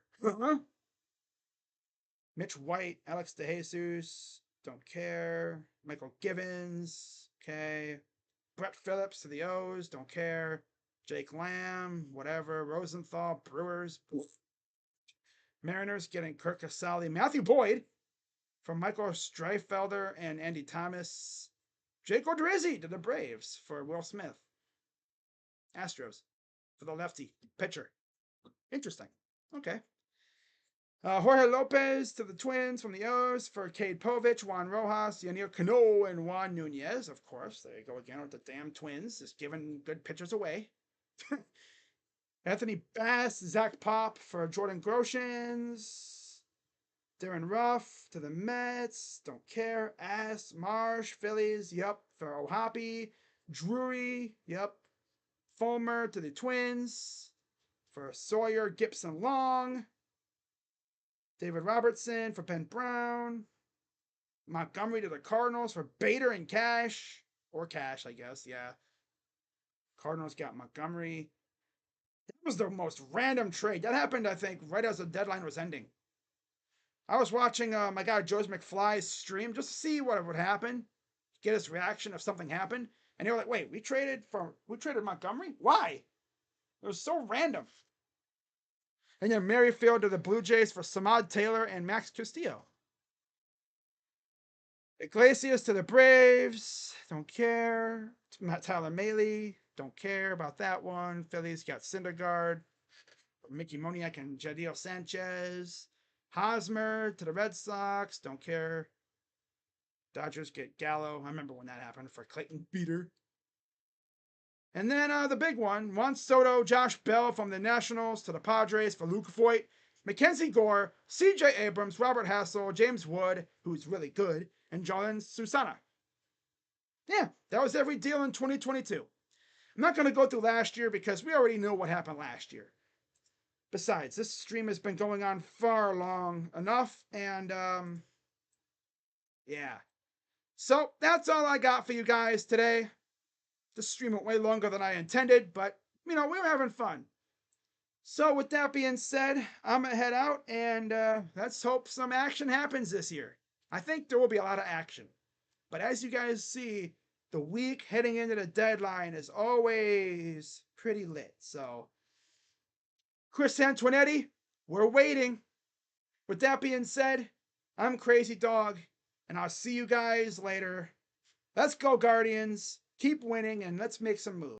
Mitch White, Alex DeJesus, don't care. Michael Givens, okay. Brett Phillips to the O's, don't care. Jake Lamb, whatever. Rosenthal, Brewers. Mariners getting Kirk Casale. Matthew Boyd from Michael Streifelder and Andy Thomas. Jake Odorizzi to the Braves for Will Smith. Astros for the lefty pitcher. Interesting. Okay. Jorge Lopez to the Twins from the O's for Cade Povich, Juan Rojas, Yaniel Cano, and Juan Nunez. Of course, there you go again with the damn Twins, just giving good pitchers away. Anthony Bass, Zach Pop for Jordan Groshans. Darren Ruff to the Mets. Don't care. Ass. Marsh. Phillies. Yep. For Ohapi. Drury. Yep. Fulmer to the Twins. For Sawyer. Gibson Long. David Robertson for Ben Brown. Montgomery to the Cardinals for Bader and Cash. Or Cash, I guess. Yeah. Cardinals got Montgomery. That was the most random trade. That happened, I think, right as the deadline was ending. I was watching my guy Joe's McFly's stream just to see what would happen, get his reaction if something happened. And they were like, "Wait, we traded Montgomery? Why?" It was so random. And then Merrifield to the Blue Jays for Samad Taylor and Max Castillo. Iglesias to the Braves. Don't care. Tyler Mahle. Don't care about that one. Phillies got Syndergaard. Mickey Moniak and Jadiel Sanchez. Hosmer to the Red Sox. Don't care. Dodgers get Gallo. I remember when that happened for Clayton Beater. And then the big one, Juan Soto, Josh Bell from the Nationals to the Padres for Luke Voigt, Mackenzie Gore, C.J. Abrams, Robert Hassel, James Wood, who's really good, and Jalen Susana. Yeah, that was every deal in 2022. I'm not going to go through last year because we already know what happened last year. Besides, this stream has been going on far long enough, and yeah. So that's all I got for you guys today. This stream went way longer than I intended, but we were having fun. So with that being said, I'm gonna head out and let's hope some action happens this year. I think there will be a lot of action. But as you guys see, the week heading into the deadline is always pretty lit. So Chris Antoinetti, we're waiting. With that being said, I'm Crazy Dog, and I'll see you guys later. Let's go, Guardians. Keep winning, and let's make some moves.